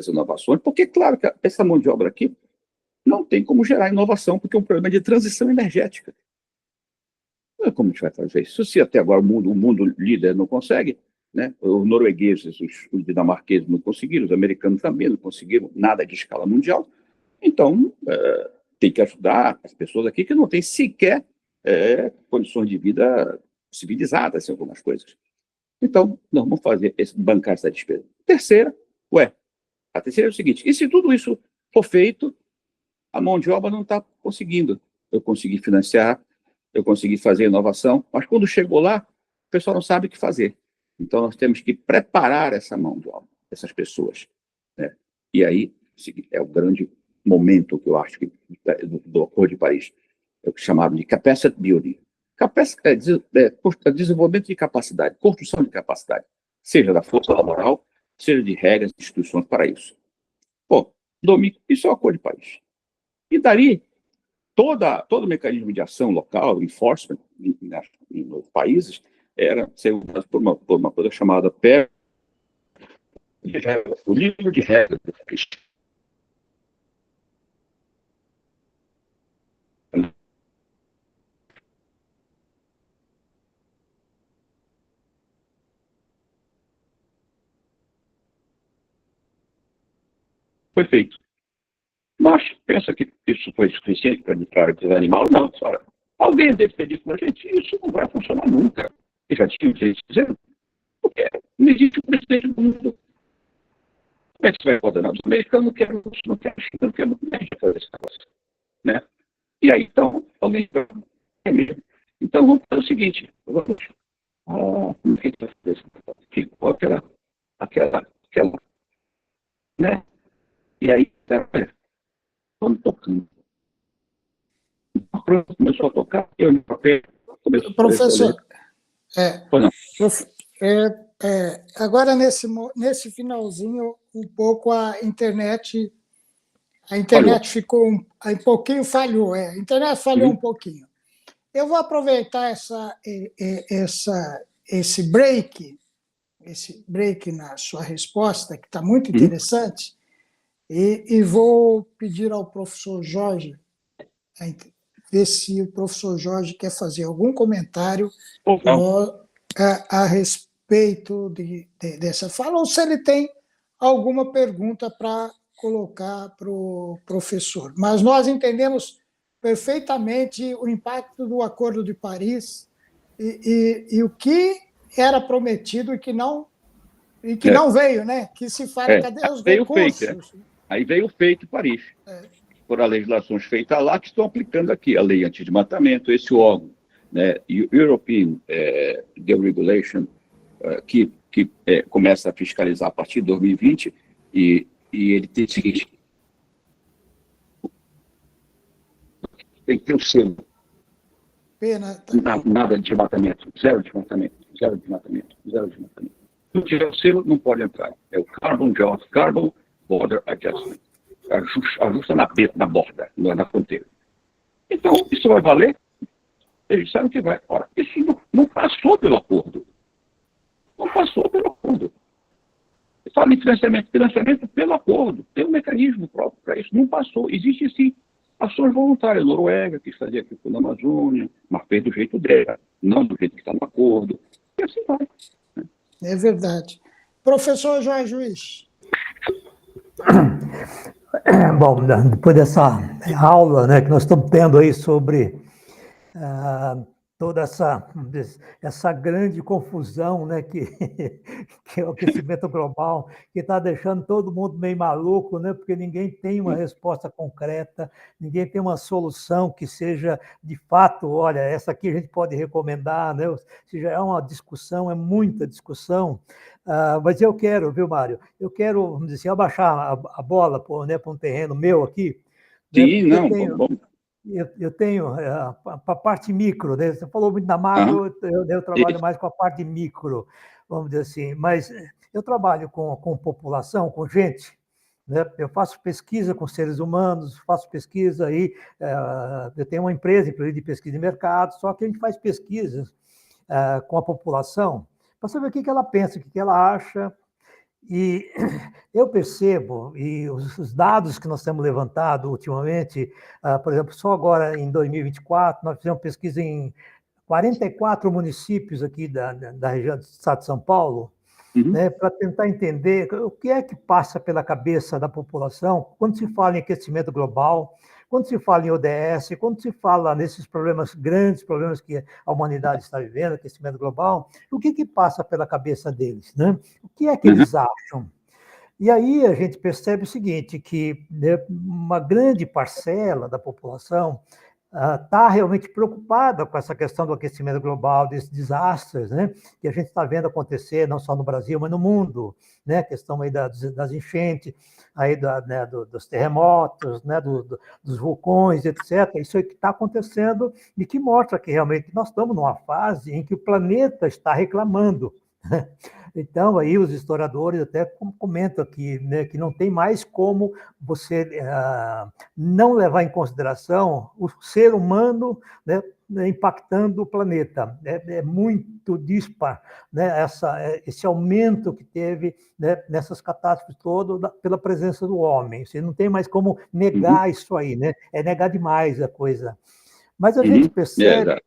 inovações, porque, claro, que essa mão de obra aqui não tem como gerar inovação, porque é um problema de transição energética. Como a gente vai fazer isso? Se até agora o mundo líder não consegue, né? Os noruegueses, os dinamarqueses não conseguiram, os americanos também não conseguiram nada de escala mundial, então tem que ajudar as pessoas aqui que não têm sequer condições de vida civilizadas em algumas coisas. Então, nós vamos bancar essa despesa. A terceira é o seguinte, e se tudo isso for feito, a mão de obra não está conseguindo. Eu consegui financiar, eu consegui fazer inovação, mas quando chegou lá, o pessoal não sabe o que fazer. Então, nós temos que preparar essa mão de obra, essas pessoas, né? E aí, é o grande momento que eu acho que do Acordo de Paris, é o chamado de capacity building. desenvolvimento de capacidade, construção de capacidade, seja da força laboral, seja de regras e instituições para isso. Bom, domínio, isso é uma coisa de país. E dali, todo o mecanismo de ação local, enforcement, nos países, era ser usado por uma coisa chamada o livro de regras do país. Foi feito. Mas pensa que isso foi suficiente para desanimar? Não, senhora. Alguém deve ter dito para a gente, isso não vai funcionar nunca. E já tinha gente dizendo, porque não existe um presidente do mundo. Como é que você vai ordenar? Os americanos não querem, não querem fazer esse negócio. Né? E aí, então, alguém é mesmo. Então, vamos fazer o seguinte, vamos... como que a gente vai fazer isso? Ficou aquela, né? E aí, vamos tocando. Pronto, começou a tocar, eu no papel, Professor, Pois não. agora nesse finalzinho, um pouco a internet ficou um pouquinho, falhou, a internet falhou um pouquinho. Eu vou aproveitar esse break na sua resposta, que está muito interessante, e vou pedir ao professor Jorge, ver se o professor Jorge quer fazer algum comentário a respeito dessa fala, ou se ele tem alguma pergunta para colocar para o professor. Mas nós entendemos perfeitamente o impacto do Acordo de Paris e o que era prometido e que não veio, né? Que se fala, cadê os recursos? Aí veio o fake Paris. Por legislações feitas lá que estão aplicando aqui. A lei anti-desmatamento, esse órgão, né, European Deregulation, que começa a fiscalizar a partir de 2020, e ele tem o seguinte: tem que ter o selo. Nada de desmatamento, zero desmatamento. Se não tiver o selo, não pode entrar. É o Carbon Border Adjustment. Ajusta na borda, na fronteira. Então, isso vai valer? Eles sabem que vai. Ora, isso não passou pelo acordo. Não passou pelo acordo. Fala em financiamento pelo acordo. Tem um mecanismo próprio para isso. Não passou. Existe, sim, ações voluntárias. Noruega quis fazer aqui na Amazônia, mas fez do jeito dela, não do jeito que está no acordo. E assim vai. É verdade. Professor Jorge Luiz. Bom, depois dessa aula, né, que nós estamos tendo aí sobre toda essa grande confusão, né, que é o aquecimento global, que está deixando todo mundo meio maluco, né, porque ninguém tem uma resposta concreta, ninguém tem uma solução que seja, de fato, olha, essa aqui a gente pode recomendar, né, se já é uma discussão, é muita discussão. Mas eu quero, viu, Mário? Eu quero, vamos dizer assim, abaixar a bola para um terreno meu aqui. Sim, né, não, eu tenho a parte micro, né? Você falou muito da macro, eu trabalho mais com a parte micro, vamos dizer assim. Mas eu trabalho com população, com gente, né? Eu faço pesquisa com seres humanos, faço pesquisa aí, eu tenho uma empresa, inclusive, de pesquisa de mercado, só que a gente faz pesquisas com a população, para saber o que ela pensa, o que ela acha. E eu percebo, e os dados que nós temos levantado ultimamente, por exemplo, só agora em 2024, nós fizemos pesquisa em 44 municípios aqui da região do estado de São Paulo, né, para tentar entender o que é que passa pela cabeça da população quando se fala em aquecimento global, quando se fala em ODS, quando se fala nesses problemas, grandes problemas que a humanidade está vivendo, aquecimento global, o que passa pela cabeça deles, né? O que é que eles acham? E aí a gente percebe o seguinte, que, né, uma grande parcela da população está realmente preocupada com essa questão do aquecimento global, desses desastres, né, que a gente está vendo acontecer, não só no Brasil, mas no mundo, né, a questão aí das enchentes, aí né, dos terremotos, né, dos vulcões, etc. Isso aí que está acontecendo e que mostra que realmente nós estamos numa fase em que o planeta está reclamando. Então, aí os historiadores até comentam aqui, né, que não tem mais como você não levar em consideração o ser humano, né, impactando o planeta. É muito dispar, né, esse aumento que teve, né, nessas catástrofes todas pela presença do homem. Você não tem mais como negar isso aí, né? É negar demais a coisa. Mas a gente percebe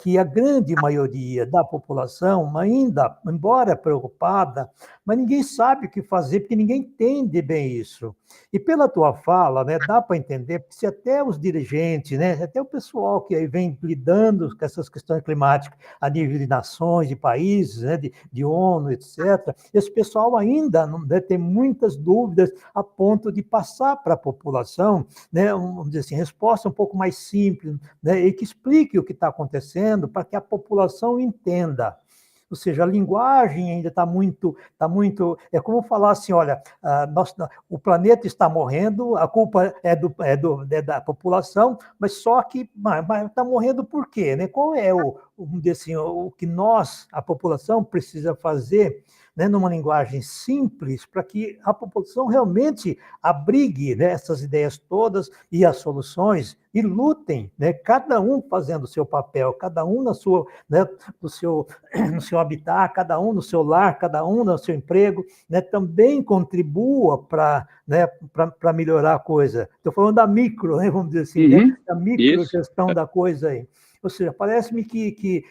que a grande maioria da população ainda, embora preocupada, mas ninguém sabe o que fazer, porque ninguém entende bem isso. E pela tua fala, né, dá para entender, porque se até os dirigentes, né, até o pessoal que aí vem lidando com essas questões climáticas a nível de nações, de países, né, de ONU, etc., esse pessoal ainda não deve ter muitas dúvidas a ponto de passar para a população, né, vamos dizer assim, resposta um pouco mais simples, né, e que explique o que está acontecendo para que a população entenda. Ou seja, a linguagem ainda está muito. É como falar assim: olha, o planeta está morrendo, a culpa é da população, mas só que está morrendo por quê? Né? Qual é vamos dizer assim, o que nós, a população, precisa fazer, né, numa linguagem simples, para que a população realmente abrigue, né, essas ideias todas e as soluções e lutem, né, cada um fazendo o seu papel, cada um na sua, né, no seu habitat, cada um no seu lar, cada um no seu emprego, né, também contribua para, né, para melhorar a coisa. Estou falando da micro, né, vamos dizer assim, né, da microgestão da coisa aí. Ou seja, parece-me que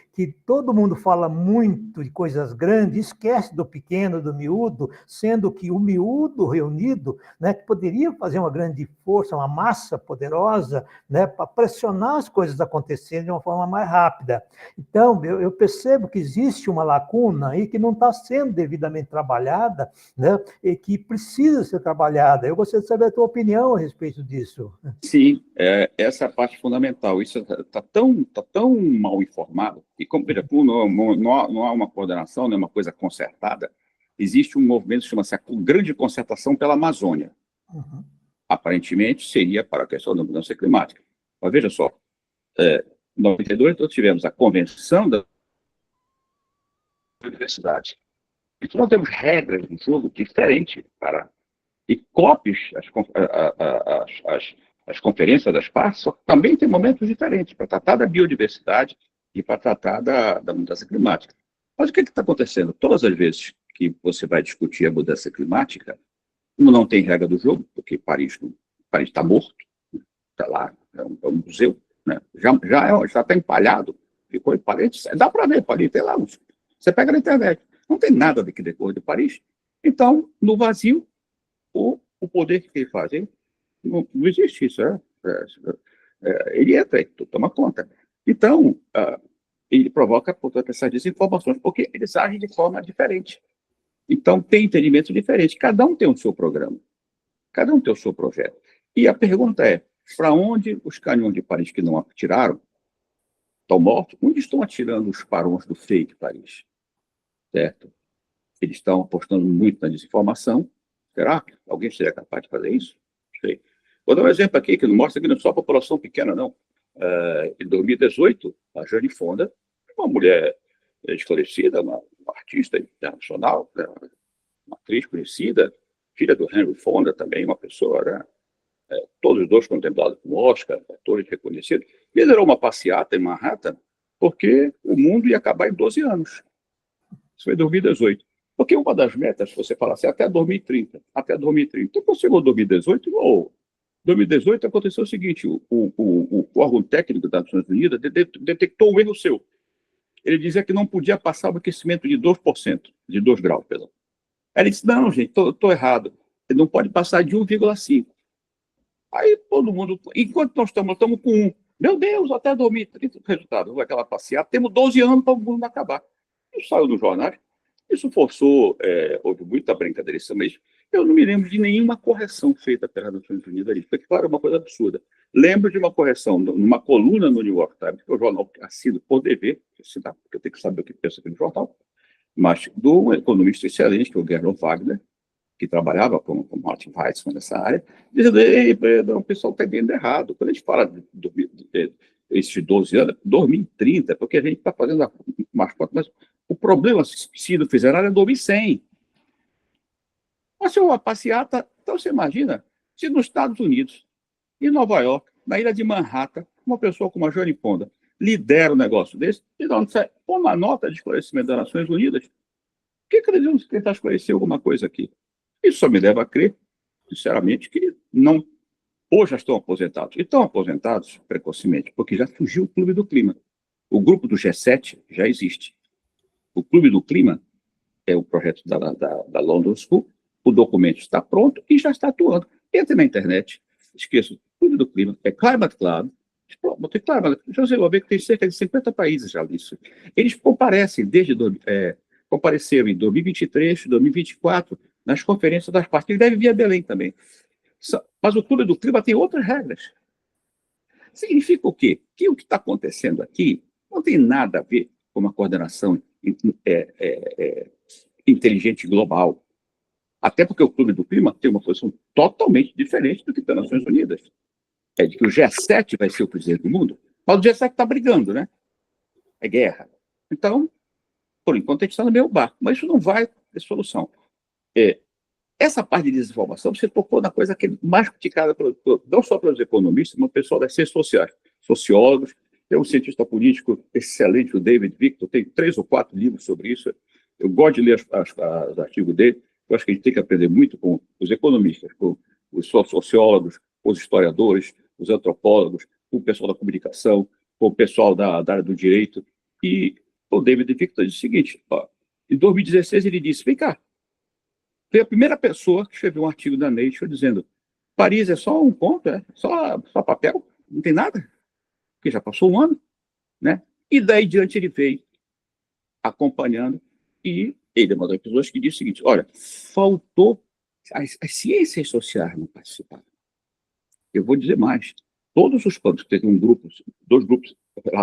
todo mundo fala muito de coisas grandes, esquece do pequeno, do miúdo, sendo que o miúdo reunido, né, que poderia fazer uma grande força, uma massa poderosa, né, para pressionar as coisas acontecerem de uma forma mais rápida. Então, eu percebo que existe uma lacuna aí que não está sendo devidamente trabalhada, né, e que precisa ser trabalhada. Eu gostaria de saber a tua opinião a respeito disso. Sim, essa é a parte fundamental. Isso está tão mal informado, e como veja, não há uma coordenação, não é uma coisa concertada. Existe um movimento que chama-se a Grande Concertação pela Amazônia. Uhum. Aparentemente, seria para a questão da mudança climática. Mas veja só, em 92, nós tivemos a Convenção da Biodiversidade. Então, nós temos regras de jogo diferentes para... E COPs, as conferências das partes, também tem momentos diferentes para tratar da biodiversidade e para tratar da mudança climática. Mas o que está acontecendo? Todas as vezes que você vai discutir a mudança climática, não tem regra do jogo, porque Paris está morto, está lá, é um museu, né? Já está empalhado, ficou em Paris, dá para ver Paris, tem lá, você pega na internet, não tem nada que decorre de Paris. Então, no vazio, o poder que ele faz, não existe isso, ele entra, ele toma conta. Então, ele provoca, portanto, essas desinformações, porque eles agem de forma diferente. Então, tem entendimento diferente. Cada um tem o seu programa, cada um tem o seu projeto. E a pergunta é, para onde os canhões de Paris que não atiraram estão mortos? Onde estão atirando os parões do fake Paris? Certo? Eles estão apostando muito na desinformação. Será que alguém seria capaz de fazer isso? Não sei. Vou dar um exemplo aqui, que não mostra que não é só a população pequena, não. Em 2018, a Jane Fonda, uma mulher esclarecida, uma artista internacional, né, uma atriz conhecida, filha do Henry Fonda também, uma pessoa, né, todos os dois contemplados como Oscar, atores reconhecidos, liderou uma passeata em Manhattan porque o mundo ia acabar em 12 anos. Isso foi em 2018. Porque uma das metas, se você falar assim, até 2030. Então, quando chegou 2018, 2018 aconteceu o seguinte, o órgão técnico das Nações Unidas detectou um erro seu. Ele dizia que não podia passar o aquecimento de 2%, de 2 graus, perdão. Aí ele disse, não, gente, estou errado. Ele não pode passar de 1,5. Aí todo mundo, enquanto nós estamos com 1. Meu Deus, até 2030, o resultado, aquela passeada, temos 12 anos para o mundo acabar. Isso saiu nos jornais. Isso forçou, houve muita brincadeira, mas eu não me lembro de nenhuma correção feita pelas Nações Unidas ali. Foi, claro, uma coisa absurda. Lembro de uma correção, numa coluna no New York Times, que é o jornal assino por dever, porque eu tenho que saber o que pensa aquele jornal, mas do economista excelente, que é o Gernot Wagner, que trabalhava com Martin Weitzman nessa área, dizendo: ei, o pessoal está entendendo errado. Quando a gente fala de esses 12 anos, 2030, porque a gente está fazendo mais contas, mas o problema, se não fizer nada, é 2100. Mas se uma passeata, então você imagina, se nos Estados Unidos, em Nova York, na ilha de Manhattan, uma pessoa como a Jane Fonda lidera um negócio desse, e não sai uma nota de esclarecimento das Nações Unidas, por que eles vão tentar esclarecer alguma coisa aqui? Isso só me leva a crer, sinceramente, que não, ou já estão aposentados. E estão aposentados precocemente, porque já surgiu o Clube do Clima. O grupo do G7 já existe. O Clube do Clima é o projeto da London School, o documento está pronto e já está atuando. Entre na internet, esqueça, o Clube do Clima, é Climate Club, botei Climate, você vai ver que tem cerca de 50 países já nisso. Eles comparecem compareceram em 2023, 2024, nas conferências das partes. Ele deve vir a Belém também. Mas o Clube do Clima tem outras regras. Significa o quê? Que o que está acontecendo aqui não tem nada a ver com uma coordenação inteligente global. Até porque o Clube do Clima tem uma posição totalmente diferente do que tem nas Nações Unidas. É de que o G7 vai ser o presidente do mundo, mas o G7 está brigando, né? É guerra. Então, por enquanto, a gente está no meio barco, mas isso não vai ter solução. Essa parte de desinformação, você tocou na coisa que é mais criticada, não só pelos economistas, mas o pessoal das ciências sociais, sociólogos. Tem um cientista político excelente, o David Victor, tem 3 ou 4 livros sobre isso. Eu gosto de ler os artigos dele. Eu acho que a gente tem que aprender muito com os economistas, com os sociólogos, os historiadores, os antropólogos, com o pessoal da comunicação, com o pessoal da área do direito. E o David Victor diz o seguinte: em 2016 ele disse, vem cá, foi a primeira pessoa que escreveu um artigo da Nature dizendo: Paris é só um ponto, só papel, não tem nada, porque já passou um ano, né? E daí diante ele veio acompanhando, e ele é uma das pessoas que diz o seguinte: olha, faltou, as ciências sociais não participaram. Eu vou dizer mais, todos os campos, tem dois grupos,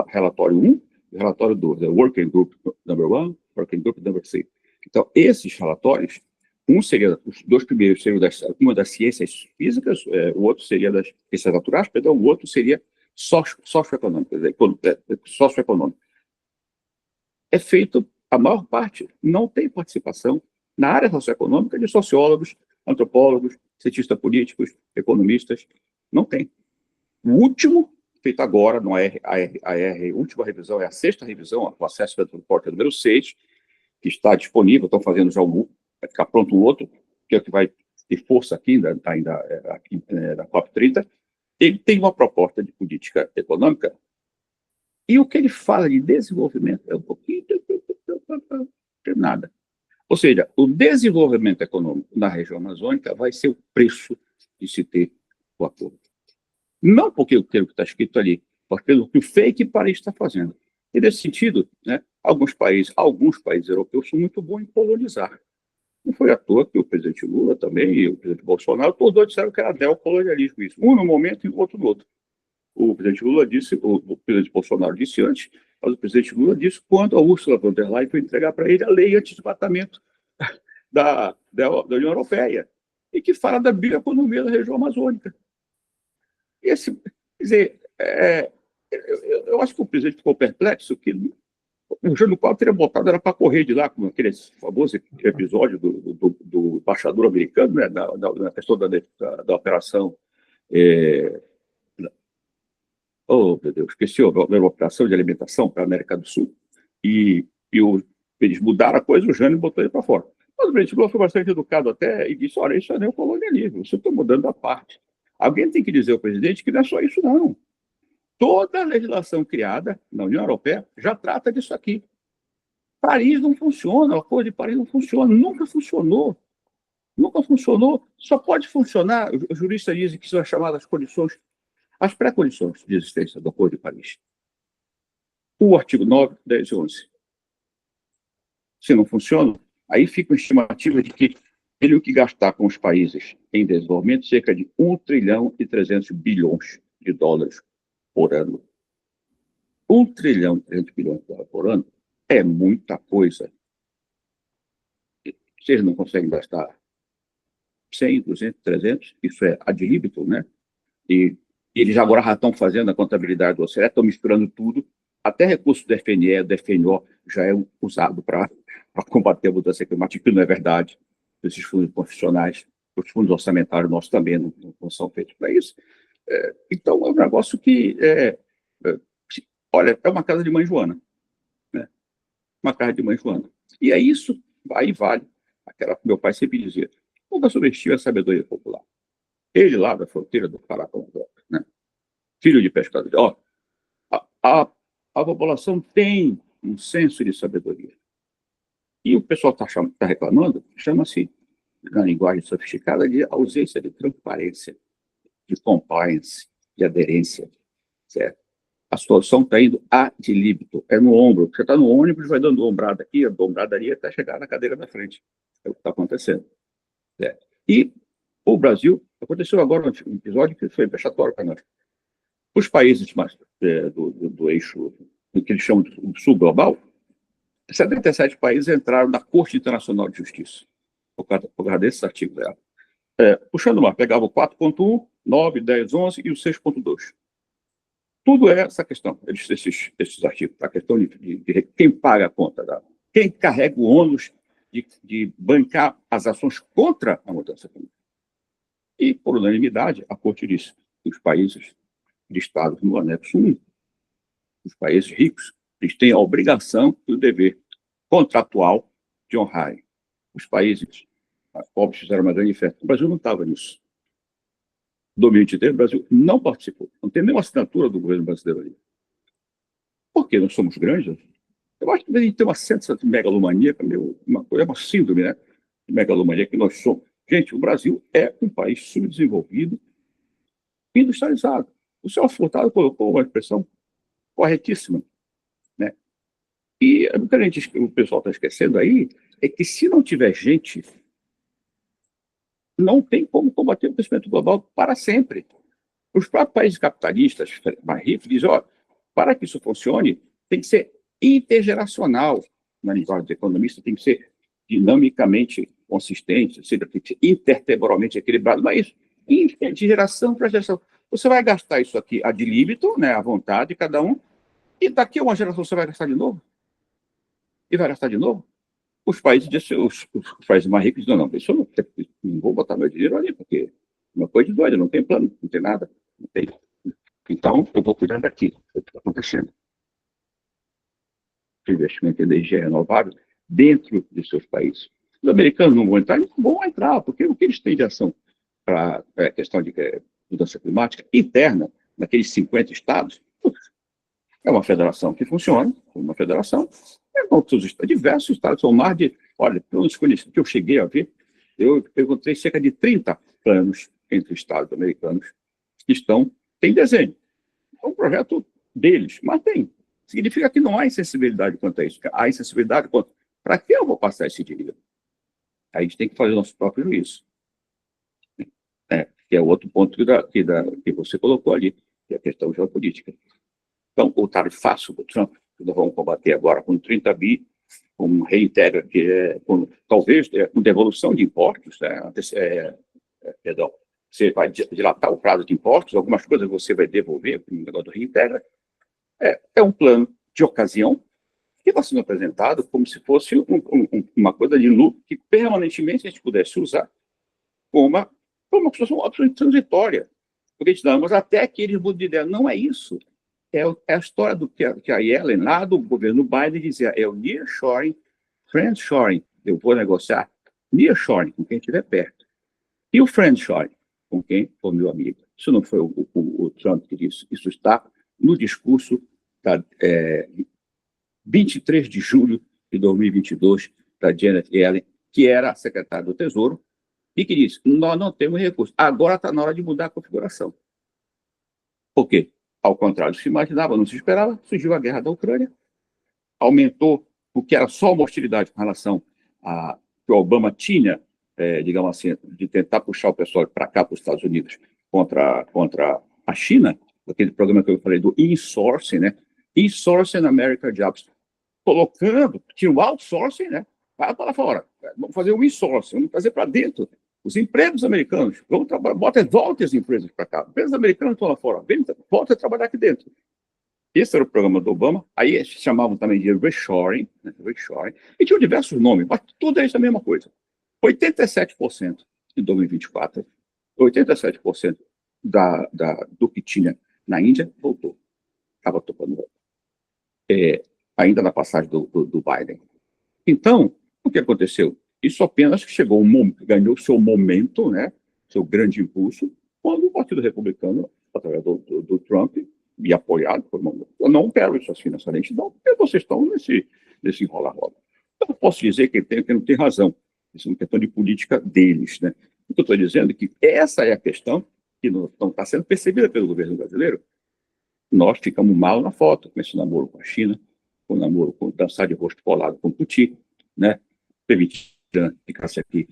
relatório 1 e relatório 2, Working Group Number 1, Working Group Number 2. Então, esses relatórios, os 2 primeiros seriam uma das ciências físicas, o outro seria das ciências naturais, o outro seria socioeconômico. É feito, a maior parte não tem participação na área socioeconômica de sociólogos, antropólogos, cientistas políticos, economistas, não tem. O último, feito agora, a última revisão é a 6ª revisão, o Assessment Report número 6, que está disponível, estão fazendo já vai ficar pronto um outro, que é o que vai ter força aqui na COP30. Ele tem uma proposta de política econômica, e o que ele fala de desenvolvimento é um pouquinho de nada. Ou seja, o desenvolvimento econômico na região amazônica vai ser o preço de se ter o acordo. Não porque o que está escrito ali, mas pelo que o fake Paris está fazendo. E nesse sentido, né, alguns países europeus são muito bons em colonizar. Não foi à toa que o presidente Lula também e o presidente Bolsonaro, todos dois disseram que era neocolonialismo isso. Um no momento e o outro no outro. O presidente Lula disse, o presidente Bolsonaro disse antes, mas o presidente Lula disse quando a Ursula von der Leyen foi entregar para ele a lei anti-desmatamento da União Europeia, e que fala da bioeconomia da região amazônica. Quer dizer, eu acho que o presidente ficou perplexo, que o Jânio Quadros teria botado era para correr de lá, com aquele famoso episódio do embaixador americano, né, na questão da operação. Oh, meu Deus, esqueci a operação de alimentação para a América do Sul. E eles mudaram a coisa, o Jânio botou ele para fora. Mas o presidente Lula foi bastante educado até e disse: olha, isso é neocolonialismo, você está mudando a parte. Alguém tem que dizer ao presidente que não é só isso, não. Toda a legislação criada na União Europeia já trata disso aqui. Paris não funciona, o Acordo de Paris não funciona, nunca funcionou. Nunca funcionou, só pode funcionar, os juristas dizem que são as chamadas condições, as pré-condições de existência do Acordo de Paris. O artigo 9, 10 e 11. Se não funciona, aí fica uma estimativa de que teriam que gastar com os países em desenvolvimento cerca de 1 trilhão e 300 bilhões de dólares por ano. 1 trilhão e 300 bilhões de dólares por ano é muita coisa. Vocês não conseguem gastar 100, 200, 300, isso é ad libitum, né? E eles agora já estão fazendo a contabilidade do OCDE, estão misturando tudo, até recurso do FNE, do FNO já é usado para combater a mudança climática, que não é verdade. Esses fundos profissionais, os fundos orçamentários nossos também não são feitos para isso. Então, é um negócio que, olha, é uma casa de mãe Joana, né? Uma casa de mãe Joana. E é isso, aí vale aquela que meu pai sempre dizia, nunca subestima a sabedoria popular. Ele lá da fronteira do Pará com o Angola, né? Filho de pescador. Ó, a população tem um senso de sabedoria. E o pessoal está reclamando, chama-se, na linguagem sofisticada, de ausência de transparência, de compliance, de aderência, certo? A solução está indo ad libitum, é no ombro. Você está no ônibus, vai dando ombrada aqui, ombrada ali, até chegar na cadeira da frente. É o que está acontecendo. Certo? E o Brasil, aconteceu agora um episódio que foi vexatório para nós. Os países mais, do eixo, que eles chamam de sul global, 77 países entraram na Corte Internacional de Justiça, por causa desses artigos dela. Puxando mais, pegava o 4.1, 9, 10, 11 e o 6.2. Tudo é essa questão, esses artigos, a questão de quem paga a conta, quem carrega o ônus de bancar as ações contra a mudança climática. E, por unanimidade, a Corte disse que os países listados no anexo 1, os países ricos, eles têm a obrigação e o dever contratual de honrarem. Os países pobres fizeram uma grande festa. O Brasil não estava nisso. Em 2023, o Brasil não participou. Não tem nenhuma assinatura do governo brasileiro ali. Por quê? Nós somos grandes? Eu acho que a gente tem uma sensação de megalomaníaca, é uma síndrome, né, de megalomania que nós somos. Gente, o Brasil é um país subdesenvolvido, industrializado. O senhor Furtado colocou uma expressão corretíssima, né? E o pessoal está esquecendo aí é que se não tiver gente, não tem como combater o crescimento global para sempre. Os próprios países capitalistas mais ricos dizem, para que isso funcione, tem que ser intergeracional. Na linguagem dos economistas, tem que ser dinamicamente consistente, ou seja, tem que ser intertemporalmente equilibrado. Mas isso, de geração para geração. Você vai gastar isso aqui ad libitum, né, à vontade de cada um, e daqui a uma geração você vai gastar de novo? E vai gastar de novo? Os países mais ricos dizem, não, isso eu não vou botar meu dinheiro ali, porque é uma coisa de doida, não tem plano, não tem nada. Não tem. Então, eu vou cuidar daqui, o que está acontecendo. O investimento em energia renovável dentro de seus países. Os americanos não vão entrar, eles não vão entrar, porque o que eles têm de ação para a questão de mudança climática interna, naqueles 50 estados, é uma federação que funciona, uma federação, diversos estados, são mais de, olha, pelos conhecidos que eu cheguei a ver, eu encontrei cerca de 30 planos entre estados americanos que tem desenho. É um projeto deles, mas tem. Significa que não há insensibilidade quanto a isso. Há insensibilidade quanto, para que eu vou passar esse dinheiro? A gente tem que fazer o nosso próprio juízo. Que é outro ponto que você colocou ali, que é a questão geopolítica. Então, o tarifaço do Trump, que nós vamos combater agora com 30 bi, com reintegra, que é talvez com devolução de impostos, perdão, você vai dilatar o prazo de impostos, algumas coisas você vai devolver, o negócio do reintegra. É um plano de ocasião que está sendo apresentado como se fosse uma coisa de lucro que permanentemente a gente pudesse usar como uma situação absolutamente transitória. Porque a gente dá, mas até que eles mudem de ideia. Não é isso. É a história do que a Yellen, lá do governo Biden, dizia, é o nearshoring, friendshoring. Eu vou negociar nearshoring com quem estiver perto. E o friendshoring com quem for meu amigo. Isso não foi o Trump que disse. Isso está no discurso da 23 de julho de 2022 da Janet Yellen, que era a secretária do Tesouro, e que disse, nós não temos recursos. Agora está na hora de mudar a configuração. Por quê? Ao contrário do que se imaginava, não se esperava, surgiu a guerra da Ucrânia, aumentou o que era só uma hostilidade com relação a que o Obama tinha, digamos assim, de tentar puxar o pessoal para cá, para os Estados Unidos, contra a China, aquele programa que eu falei do insourcing, né? Insourcing America Jobs. Colocando, tira o outsourcing, né? Vai para lá fora. Vamos fazer o insourcing, vamos trazer para dentro os empregos americanos. Vamos trabalhar, volta as empresas para cá. Empresas americanas estão lá fora. Volta a trabalhar aqui dentro. Esse era o programa do Obama. Aí eles chamavam também de reshoring, né? Reshoring. E tinham diversos nomes, mas tudo é isso a mesma coisa. 87% em 2024, 87% do que tinha na Índia voltou. Estava tocando ainda na passagem do Biden. Então, o que aconteceu? Isso apenas chegou ganhou seu momento, né, seu grande impulso, quando o Partido Republicano, através do Trump, e apoiado por eu não quero isso assim nessa lentidão, porque vocês estão nesse enrola-rola. Então, eu posso dizer que não tem razão. Isso é uma questão de política deles, né? O que eu estou dizendo é que essa é a questão que não está sendo percebida pelo governo brasileiro. Nós ficamos mal na foto com esse namoro com a China, com o namoro com dançar de rosto colado com o Putin, né? Permitindo que ficasse aqui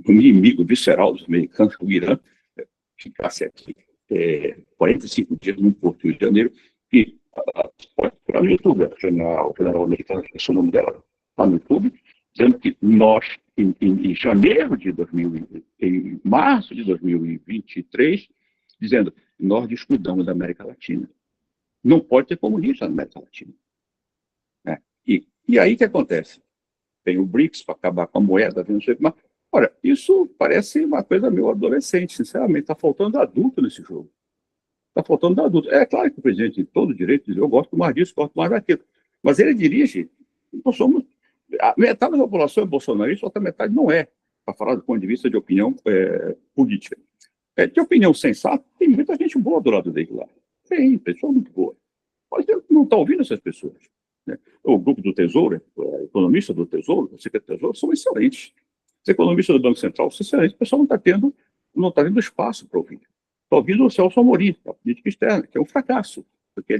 um inimigo visceral dos americanos, o Irã, ficasse aqui 45 dias num porto do Rio de Janeiro, e pode procurar no YouTube, o general americano, que é o nome dela, lá no YouTube, dizendo que nós, em janeiro de em março de 2023, dizendo nós descuidamos da América Latina. Não pode ter comunista na América Latina. Né? E aí o que acontece? Tem o BRICS para acabar com a moeda, não sei mais. Ora, isso parece uma coisa meio adolescente, sinceramente. Está faltando adulto nesse jogo. Está faltando adulto. É claro que o presidente tem todo o direito de dizer eu gosto mais disso, gosto mais daquilo. Mas ele dirige, nós somos... A metade da população é bolsonarista, outra metade não é, para falar do ponto de vista de opinião política. De opinião sensata, tem muita gente boa do lado dele lá. Tem, pessoa muito boa. Mas ele não está ouvindo essas pessoas. Né? O grupo do Tesouro, o economista do Tesouro, o secretário do Tesouro, são excelentes. Os economistas do Banco Central são excelentes. O pessoal não está tendo espaço para ouvir. Está ouvindo o Celso Amorim, a política externa, que é um fracasso, porque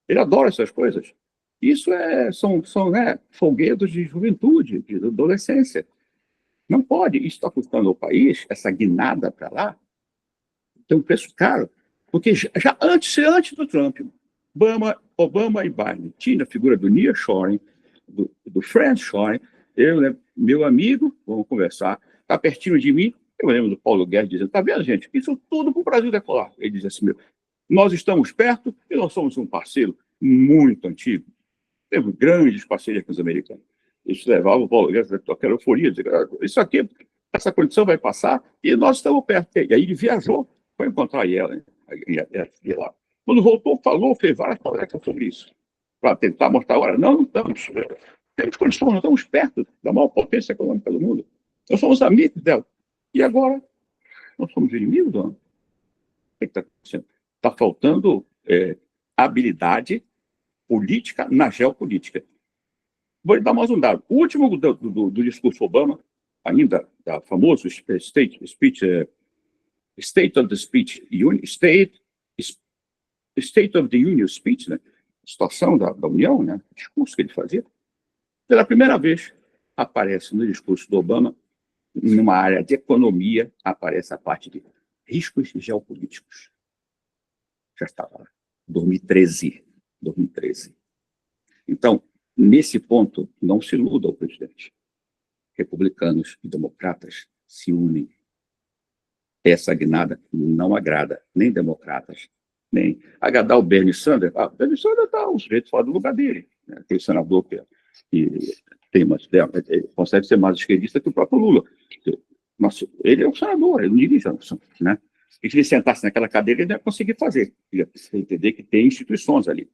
ele adora essas coisas. Isso são né, folguedos de juventude, de adolescência. Não pode. Isso está custando ao país, essa guinada para lá, tem um preço caro. Porque já antes do Trump, Obama e Biden tinha a figura do nearshoring, do friendshoring. Meu amigo, vamos conversar, está pertinho de mim. Eu lembro do Paulo Guedes dizendo, está vendo, gente? Isso tudo para o Brasil decolar. Ele diz assim, nós estamos perto e nós somos um parceiro muito antigo. Temos grandes parcerias com os americanos. Isso levava o Paulo Guedes àquela euforia, dizer, isso aqui, essa condição vai passar e nós estamos perto. E aí ele viajou para encontrar ela, lá. Quando voltou, fez várias palestras sobre isso, para tentar mostrar, agora, não estamos, temos condições, nós estamos perto da maior potência econômica do mundo. Nós somos amigos dela. E agora, nós somos inimigos, não? O que está acontecendo? Está faltando habilidade política na geopolítica. Vou lhe dar mais um dado. O último do discurso Obama, ainda da famoso State of the Speech, State of the Union Speech, né? Situação da União, né? O discurso que ele fazia, pela primeira vez aparece no discurso do Obama, numa área de economia, aparece a parte de riscos geopolíticos. Já estava lá, 2013. Então, nesse ponto, não se iluda o presidente. Republicanos e democratas se unem. Essa guinada não agrada nem democratas, nem agradar o Bernie Sanders. O Bernie Sanders está um sujeito fora do lugar dele. Né? Aquele senador que tem uma ideia, ele consegue ser mais esquerdista que o próprio Lula. Nossa, ele é um senador, ele não dirige a nação, né? E se ele sentasse naquela cadeira, ele não ia conseguir fazer. Ele ia entender que tem instituições ali.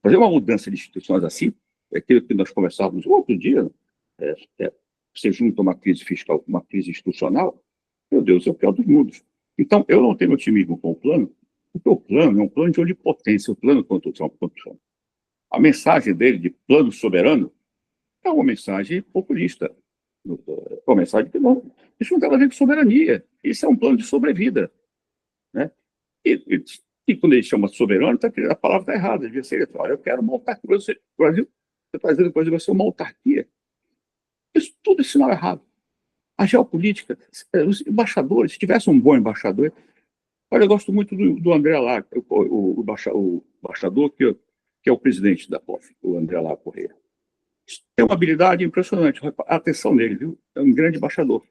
Fazer uma mudança de instituições assim, é aquilo que nós conversávamos outro dia, você junta uma crise fiscal com uma crise institucional, meu Deus, é o pior dos mundos. Então, eu não tenho otimismo com o plano, porque o plano é um plano de onipotência, o plano contra o Trump. A mensagem dele de plano soberano é uma mensagem populista. É uma mensagem que não. Isso não tem a ver com soberania. Isso é um plano de sobrevida. Né? E quando ele chama soberano, a palavra está errada. Ele diz assim, olha, eu quero uma autarquia. O Brasil está dizendo que o Brasil vai ser uma autarquia. Isso tudo é sinal errado. A geopolítica, os embaixadores, se tivesse um bom embaixador, Olha, eu gosto muito do André Lá, o embaixador que é o presidente da POF, o André Lá Correia. Tem uma habilidade impressionante. A atenção dele, viu? É um grande embaixador.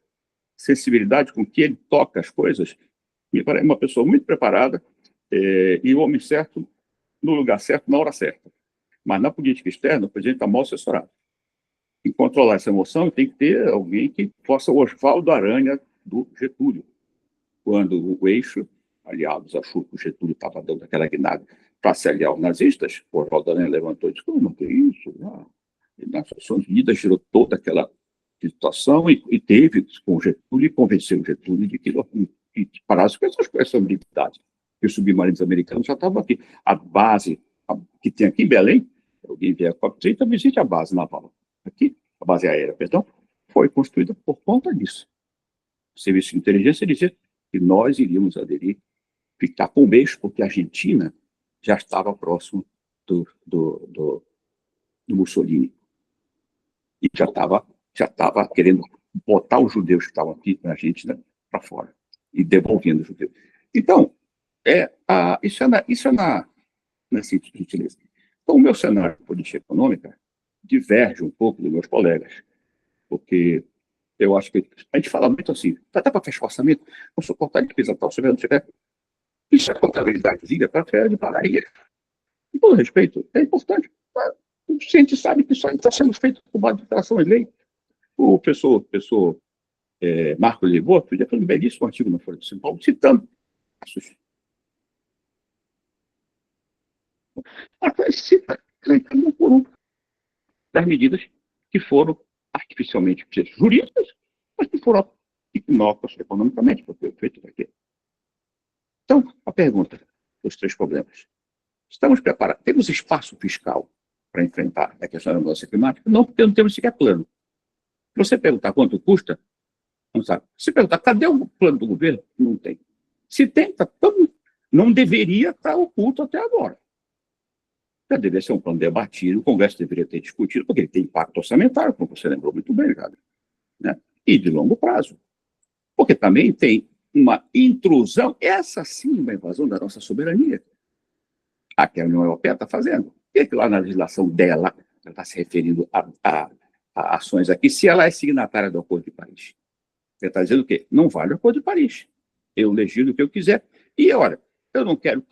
Sensibilidade com que ele toca as coisas. Me parece uma pessoa muito preparada e o homem certo no lugar certo, na hora certa. Mas na política externa, o presidente está mal assessorado. E controlar essa emoção tem que ter alguém que possa o Oswaldo Aranha do Getúlio. Quando o eixo, aliados achou que o Getúlio estava dando aquela guinada para se aliar aos nazistas, o Oswaldo Aranha levantou e disse: não tem isso. Não. E nas Nações Unidas girou toda aquela situação e teve com o Getúlio e convenceu o Getúlio de que parasse com essa habilidade. E os submarinos americanos já estavam aqui. A base que tem aqui em Belém, alguém vier com a visita, visite a base naval. Aqui, a base aérea, perdão, foi construída por conta disso. O serviço de inteligência dizia que nós iríamos aderir, ficar com o beijo, porque a Argentina já estava próximo do Mussolini. E já estava querendo botar os judeus que estavam aqui na Argentina para fora e devolvendo os judeus. Então, isso é na sutileza. Então, o meu cenário de política econômica diverge um pouco dos meus colegas, porque eu acho que a gente fala muito assim, dá para fechar o orçamento, vamos suportar de despesa tal, não sei o que. Isso é contabilidadezinha para férias de padaria. Com todo respeito, é importante. O cientista sabe que isso aí está sendo feito por base de alteração de lei. O professor Marcos Lisboa fez um belíssimo artigo na Folha de São Paulo, citando cita um por um das medidas que foram artificialmente jurídicas, mas que foram inócuas economicamente, porque foi feito aqui. Então, a pergunta, os três problemas. Estamos preparados? Temos espaço fiscal para enfrentar a questão da mudança climática? Não, porque não temos sequer plano. Se você perguntar quanto custa, não sabe. Se perguntar, cadê o plano do governo? Não tem. Se tem, não deveria estar oculto até agora. Já deveria ser um plano debatido, o Congresso deveria ter discutido, porque ele tem impacto orçamentário, como você lembrou muito bem, Gabi, né? E de longo prazo. Porque também tem uma intrusão, essa sim, uma invasão da nossa soberania, a que a União Europeia está fazendo. E que lá na legislação dela, ela está se referindo a ações aqui, se ela é signatária do Acordo de Paris. Ela está dizendo o quê? Não vale o Acordo de Paris. Eu legislo o que eu quiser. E, olha, eu não quero.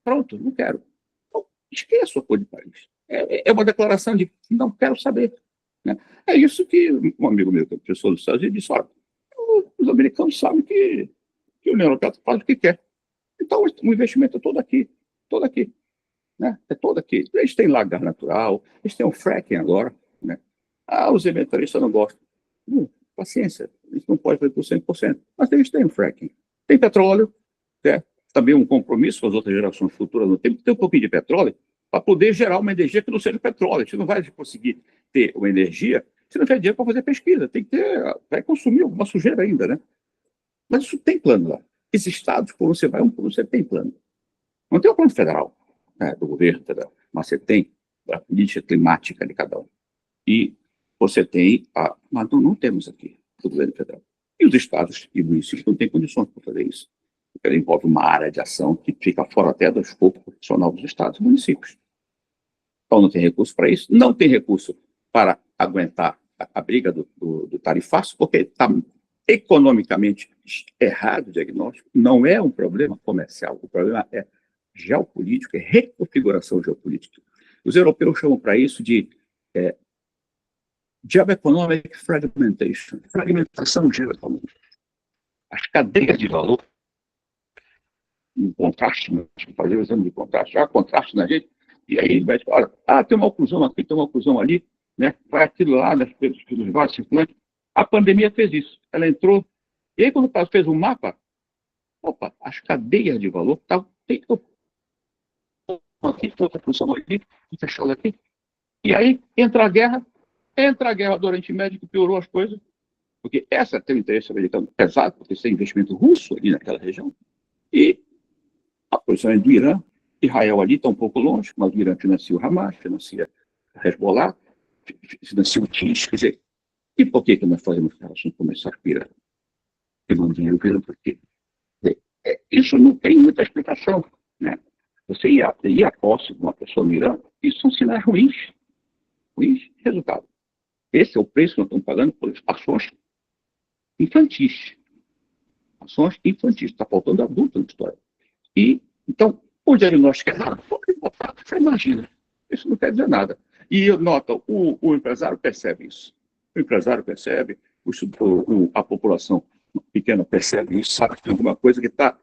Pronto, não quero. Então, esqueça o Acordo de Paris. É uma declaração de não quero saber. Né? É isso que um amigo meu, que é professor dos Estados Unidos, disse: olha, os americanos sabem que a União Europeia faz o que quer. Então, o investimento é todo aqui. Todo aqui. Né? É todo aqui. Eles têm lá gás natural, eles têm o fracking agora. Né? Os ambientalistas não gostam. Paciência, eles não podem fazer por 100%. Mas eles têm o fracking. Tem petróleo, né? Também um compromisso com as outras gerações futuras. Não tem que ter um pouquinho de petróleo para poder gerar uma energia que não seja petróleo. A gente não vai conseguir ter uma energia se não tiver dinheiro para fazer pesquisa. Tem que ter, vai consumir alguma sujeira ainda, né? Mas isso tem plano lá. Esses estados, por onde você vai, por onde você tem plano. Não tem o plano federal, né, do governo federal, mas você tem a política climática de cada um. E você tem mas não temos aqui do governo federal. E os estados e municípios não têm condições para fazer isso. Porque envolve uma área de ação que fica fora até do escopo profissional dos estados e municípios. Então não tem recurso para isso, não tem recurso para aguentar a briga do tarifaço, porque está economicamente errado o diagnóstico, não é um problema comercial, o problema é geopolítico, é reconfiguração geopolítica. Os europeus chamam para isso de Geoeconomic Fragmentation, fragmentação geoeconômica. As cadeias de valor, um contraste, fazer o exame de contraste, há contraste na gente, e aí vai falar, tem uma oclusão aqui, tem uma oclusão ali, né? Vai aquilo lá, pelos vasos circulantes. A pandemia fez isso, ela entrou, e aí quando fez um mapa, as cadeias de valor estavam aqui, outra função aqui, fechado aqui, e aí entra a guerra do Oriente Médio, que piorou as coisas, porque essa tem um interesse americano pesado, porque tem investimento russo ali naquela região, e a posição do Irã, Israel ali está um pouco longe, mas o Irã financia o Hamas, financia o Hezbollah, financia o TIS, quer dizer, e por que nós fazemos relações comerciais piratas? Porque não dinheiro vira por quê? Isso não tem muita explicação, né? Você ir à posse de uma pessoa mirando, isso são sinais ruins. Ruins, resultado. Esse é o preço que nós estamos pagando por ações infantis. Ações infantis. Está faltando adulto na história. E, então, o diagnóstico é errado. Você imagina. Isso não quer dizer nada. E nota, o empresário percebe isso. O empresário percebe, a população pequena percebe isso, sabe que tem alguma coisa que está...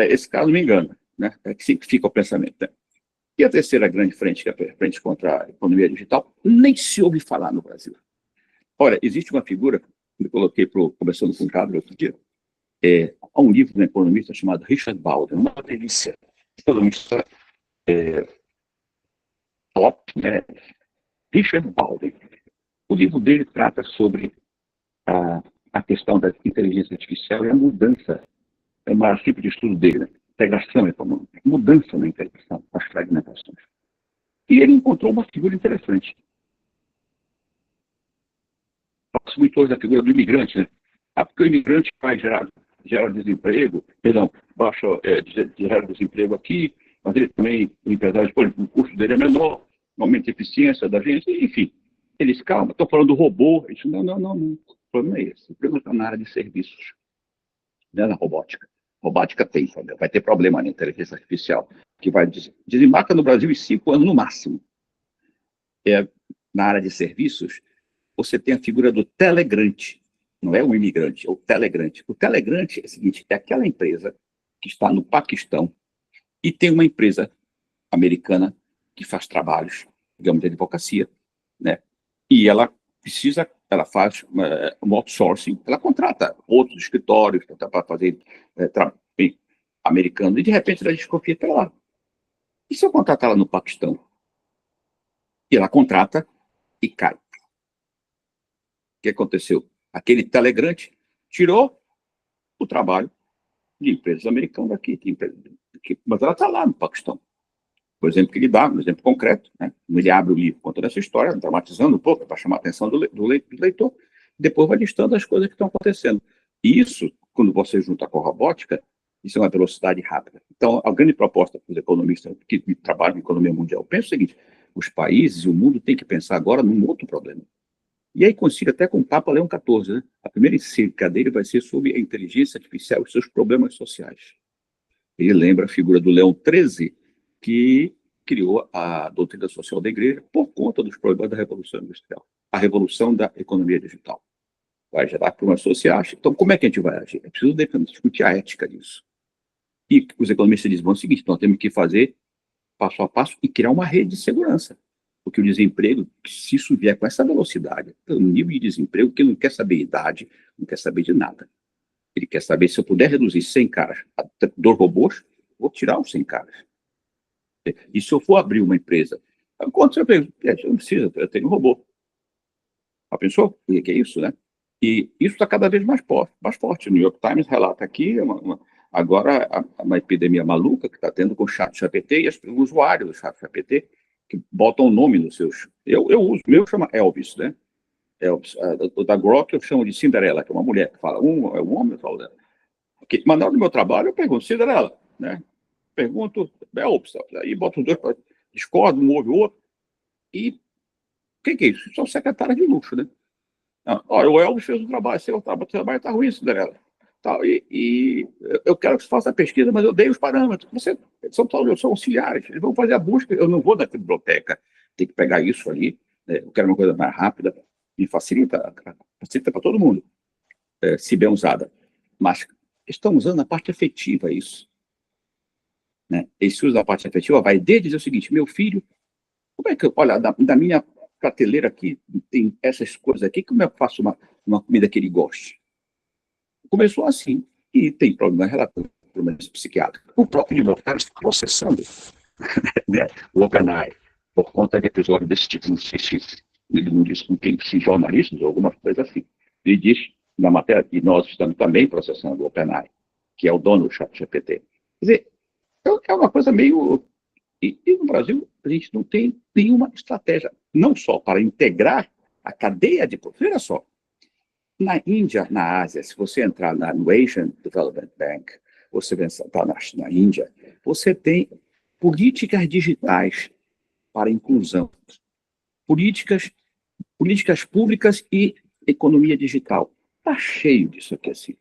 esse caso me engana, né? É que fica o pensamento, né? E a terceira grande frente, que é a frente contra a economia digital, nem se ouve falar no Brasil. Olha, existe uma figura, que eu coloquei conversando com o Cabra outro dia, há um livro de um economista chamado Richard Baldwin, uma delícia, economista top, né? Richard Baldwin. O livro dele trata sobre a questão da inteligência artificial e a mudança, é o maior tipo de estudo dele, né? Integração econômica, mudança na integração, as fragmentações. E ele encontrou uma figura interessante. Fala-se muito hoje da figura do imigrante, né? Porque o imigrante vai gera desemprego, gera desemprego aqui, mas ele também, o empresário, o custo dele é menor, aumenta a eficiência da gente, enfim. Eles, calma, estão falando do robô. Isso, não. O problema é esse. O problema está na área de serviços, não é na robótica. Robótica tem problema, vai ter problema na inteligência artificial, que vai desembarcar no Brasil em 5 anos no máximo. Na área de serviços, você tem a figura do telegrante. Não é o imigrante, é o telegrante. O telegrante é o seguinte, é aquela empresa que está no Paquistão e tem uma empresa americana que faz trabalhos, digamos, de advocacia, né? E ela faz um outsourcing, ela contrata outros escritórios para fazer americano, e de repente ela desconfia para lá. E se eu contratar ela no Paquistão? E ela contrata e cai. O que aconteceu? Aquele telegrante tirou o trabalho de empresas americanas daqui, mas ela está lá no Paquistão. Por exemplo, que ele dá, um exemplo concreto, né? Ele abre o livro contando essa história, dramatizando um pouco, para chamar a atenção do leitor, depois vai listando as coisas que estão acontecendo. E isso, quando você junta com a robótica, isso é uma velocidade rápida. Então, a grande proposta para os economistas que trabalham em economia mundial, pensa o seguinte, os países e o mundo têm que pensar agora num outro problema. E aí coincide até com o Papa Leão XIV, né? A primeira encíclica dele vai ser sobre a inteligência artificial e seus problemas sociais. Ele lembra a figura do Leão XIII, que criou a doutrina social da igreja por conta dos problemas da Revolução Industrial, a revolução da economia digital. Vai gerar problemas sociais. Então, como é que a gente vai agir? É preciso discutir a ética disso. E os economistas dizem o seguinte, nós temos que fazer passo a passo e criar uma rede de segurança. Porque o desemprego, se isso vier com essa velocidade, o nível de desemprego, que ele não quer saber de idade, não quer saber de nada. Ele quer saber se eu puder reduzir 100 caras a 2 robôs, vou tirar os 100 caras. E se eu for abrir uma empresa, quanto você pensa? Não precisa, eu tenho um robô. Já pensou? O que é isso, né? E isso está cada vez mais forte. O New York Times relata aqui agora uma epidemia maluca que está tendo com o ChatGPT e os usuários do ChatGPT que botam o nome nos seus... Eu uso, o meu chama Elvis, né? Elvis. O da Grok eu chamo de Cinderela, que é uma mulher que fala, é um homem, eu falo dela. Mas na hora do meu trabalho eu pergunto, Cinderela, né? Pergunto, Elvis, aí boto os dois, discordo, um ouve o outro, e o que é isso? São secretárias de luxo, né? Olha, o Elvis fez o trabalho, seu trabalho está ruim, Cinderela. E eu quero que você faça a pesquisa, mas eu dei os parâmetros. São auxiliares, eles vão fazer a busca. Eu não vou na biblioteca, tem que pegar isso ali. Eu quero uma coisa mais rápida e facilita para todo mundo, se bem usada. Mas estão usando a parte efetiva isso. Né? Esse uso da parte efetiva vai desde dizer o seguinte, meu filho, como é que eu, olha, da minha prateleira aqui, tem essas coisas aqui, como é que eu faço uma comida que ele goste? Começou assim, e tem problemas psiquiátricos. O próprio New York Times está processando né, o OpenAI por conta de episódio desse tipo. Não sei se ele não disse com quem, se jornalistas ou alguma coisa assim. Ele diz na matéria, e nós estamos também processando o OpenAI, que é o dono do ChatGPT. Quer dizer, é uma coisa meio... E no Brasil, a gente não tem nenhuma estratégia, não só para integrar a cadeia de... Veja só, na Índia, na Ásia, se você entrar no Asian Development Bank, você está na Índia, você tem políticas digitais para inclusão, políticas públicas e economia digital. Está cheio disso aqui assim.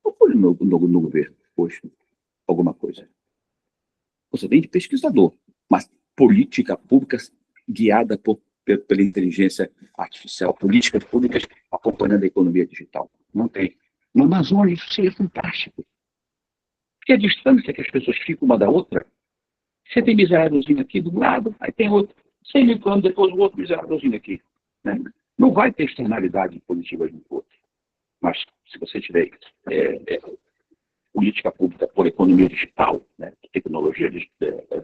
Não foi no governo hoje alguma coisa. Você tem de pesquisador, mas política pública guiada pela inteligência artificial, políticas públicas acompanhando a economia digital. Não tem. No Amazonas, isso seria fantástico. Porque a distância que as pessoas ficam uma da outra, você tem miserávelzinho aqui do lado, aí tem outro, 100 mil anos depois o outro miserávelzinho aqui. Né? Não vai ter externalidade positiva de um outro. Mas se você tiver política pública por economia digital, né, tecnologia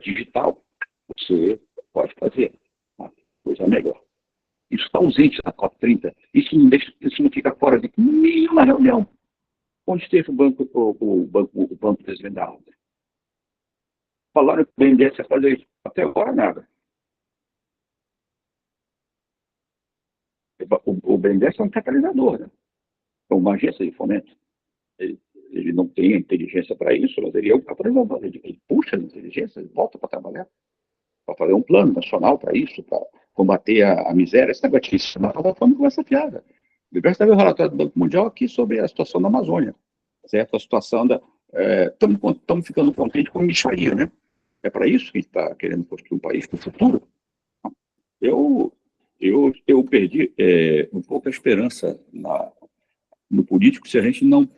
digital, você pode fazer uma coisa melhor. Isso está ausente na COP30. Isso não fica fora de nenhuma reunião onde esteve o banco desvendado. Falaram que o BNDES ia fazer isso. Até agora, nada. O BNDES é um catalisador, né? É uma agência de fomento. Ele não tem a inteligência para isso, mas ele é um catalisador. Ele puxa a inteligência, ele volta para trabalhar, para fazer um plano nacional para isso, para combater a miséria. Esse negócio de sistema está voltando com essa piada. O Gilberto teve o relatório do Banco Mundial aqui sobre a situação da Amazônia, certo? A situação da... Estamos ficando contentes com o micharia, né? É para isso que a gente está querendo construir um país para o futuro. Eu perdi um pouco a esperança no político se a gente não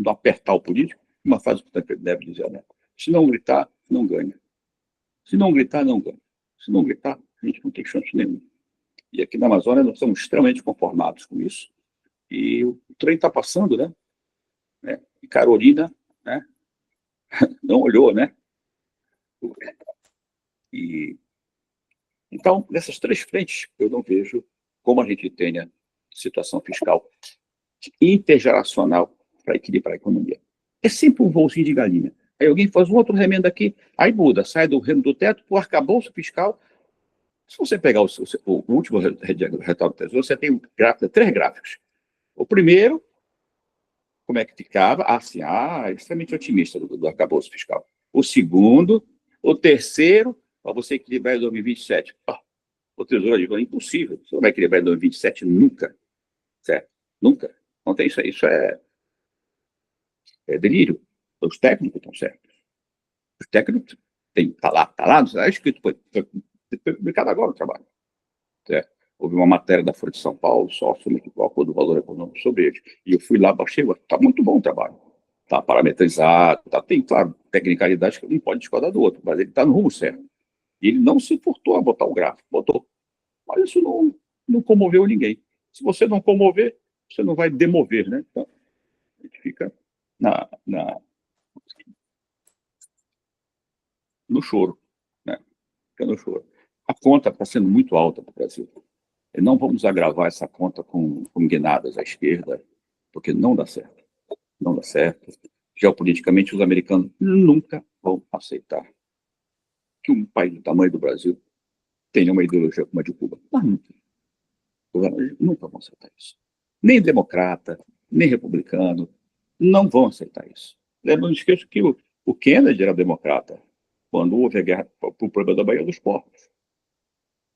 apertar o político, uma fase que o deve dizer, né? Se não gritar, não ganha. Se não gritar, não ganha. Se não gritar, a gente não tem chance nenhuma. E aqui na Amazônia nós estamos extremamente conformados com isso. E o trem está passando, né? E Carolina, né? Não olhou, né? Então, nessas três frentes, eu não vejo como a gente tenha situação fiscal intergeracional para equilibrar a economia. É sempre um voozinho de galinha. Aí alguém faz um outro remendo aqui, aí muda, sai do remo do teto para o arcabouço fiscal. Se você pegar o último retorno do Tesouro, você tem três gráficos. O primeiro, como é que ficava? Extremamente otimista do arcabouço fiscal. O segundo, o terceiro, para você equilibrar em 2027. O Tesouro diz, é impossível. Você não vai equilibrar em 2027 nunca. Certo? Nunca. Não tem isso aí. Isso é delírio. Os técnicos estão certos. Os técnicos está lá, não é escrito, foi publicado agora o trabalho. Certo? Houve uma matéria da Folha de São Paulo, só, se não me equivoco, do valor econômico sobre ele. E eu fui lá, baixei, está muito bom o trabalho. Está parametrizado, tem, claro, tecnicalidade que não pode discordar do outro, mas ele está no rumo certo. E ele não se furtou a botar o gráfico, botou. Mas isso não comoveu ninguém. Se você não comover, você não vai demover, né? Então, a gente fica no choro, né? Fica no choro. A conta está sendo muito alta para o Brasil. E não vamos agravar essa conta com guinadas à esquerda, porque não dá certo. Não dá certo. Geopoliticamente, os americanos nunca vão aceitar que um país do tamanho do Brasil tenha uma ideologia como a de Cuba. Nunca. Nunca vão aceitar isso. Nem democrata, nem republicano, não vão aceitar isso. Não esqueço que o Kennedy era democrata, quando houve a guerra para o problema da Baía dos Porcos.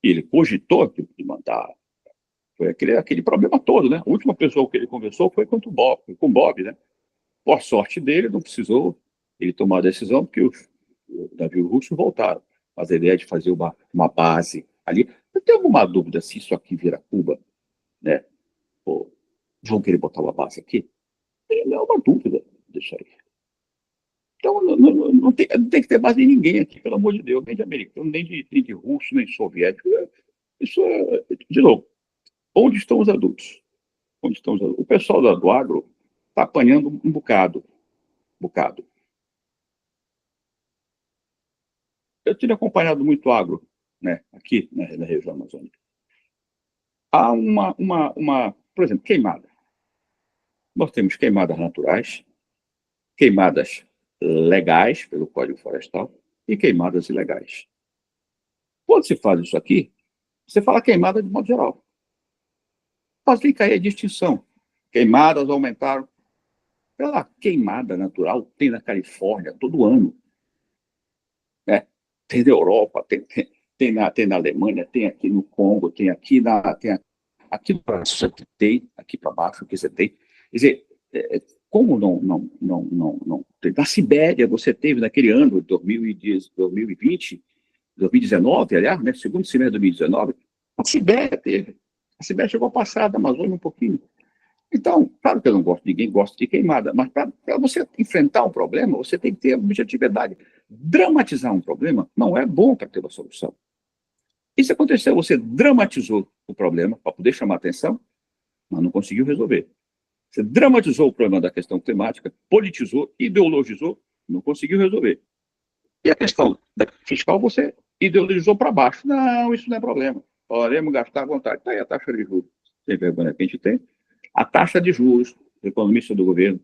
E ele cogitou de mandar. Foi aquele problema todo, né? A última pessoa que ele conversou foi com o Bob, né? Por sorte dele, não precisou ele tomar a decisão, porque os navios russos voltaram. Mas a ideia de fazer uma base ali. Eu tenho alguma dúvida se isso aqui vira Cuba, né? Vão querer botar uma base aqui? Não é uma dúvida disso aí. Então, não tem que ter base em ninguém aqui, pelo amor de Deus, nem de americano, nem de russo, nem de soviético. Isso é, de novo, onde estão os adultos? Onde estão os adultos? O pessoal do agro está apanhando um bocado. Eu tenho acompanhado muito agro, né, aqui na região amazônica. Há por exemplo, queimada. Nós temos queimadas naturais, queimadas legais pelo Código Florestal e queimadas ilegais. Quando se faz isso aqui, você fala queimada de modo geral. Mas vem cair a distinção. Queimadas aumentaram. aquela queimada natural tem na Califórnia todo ano, né? Tem na Europa, tem na Alemanha, tem aqui no Congo, aqui no Brasil tem, aqui para baixo que você tem. Quer dizer, como não tem? Na Sibéria você teve naquele ano, 2020, 2019, aliás, né, segundo semestre de 2019, a Sibéria teve. A Sibéria chegou a passar da Amazônia um pouquinho. Então, claro que eu não gosto, ninguém gosta de queimada, mas para você enfrentar um problema, você tem que ter objetividade. Dramatizar um problema não é bom para ter uma solução. Isso aconteceu, você dramatizou o problema para poder chamar atenção, mas não conseguiu resolver. Você dramatizou o problema da questão climática, politizou, ideologizou, não conseguiu resolver. E a questão fiscal, você ideologizou para baixo. Não, isso não é problema. Podemos gastar à vontade. Está aí a taxa de juros. Sem vergonha que a gente tem. A taxa de juros, o economista do governo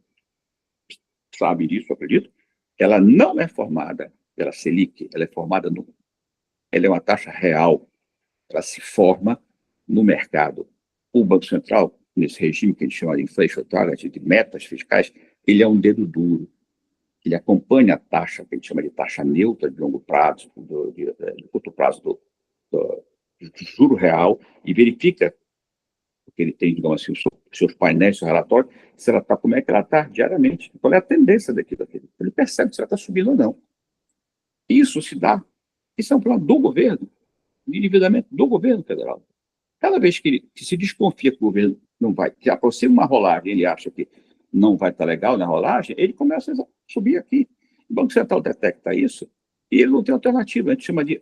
sabe disso, eu acredito, ela não é formada pela Selic, ela é formada ela é uma taxa real, ela se forma no mercado. O Banco Central, nesse regime que a gente chama de inflation target, de metas fiscais, ele é um dedo duro. Ele acompanha a taxa, que a gente chama de taxa neutra de longo prazo, de curto prazo do juro real, e verifica o que ele tem, digamos assim, os seus painéis, seu relatório, se ela como é que ela está diariamente, qual é a tendência daquilo. Ele percebe se ela está subindo ou não. Isso é um plano do governo, de endividamento do governo federal. Cada vez que se desconfia que o governo não vai, que aproxima uma rolagem, ele acha que não vai estar legal na rolagem, ele começa a subir aqui. O Banco Central detecta isso e ele não tem alternativa. A gente chama de...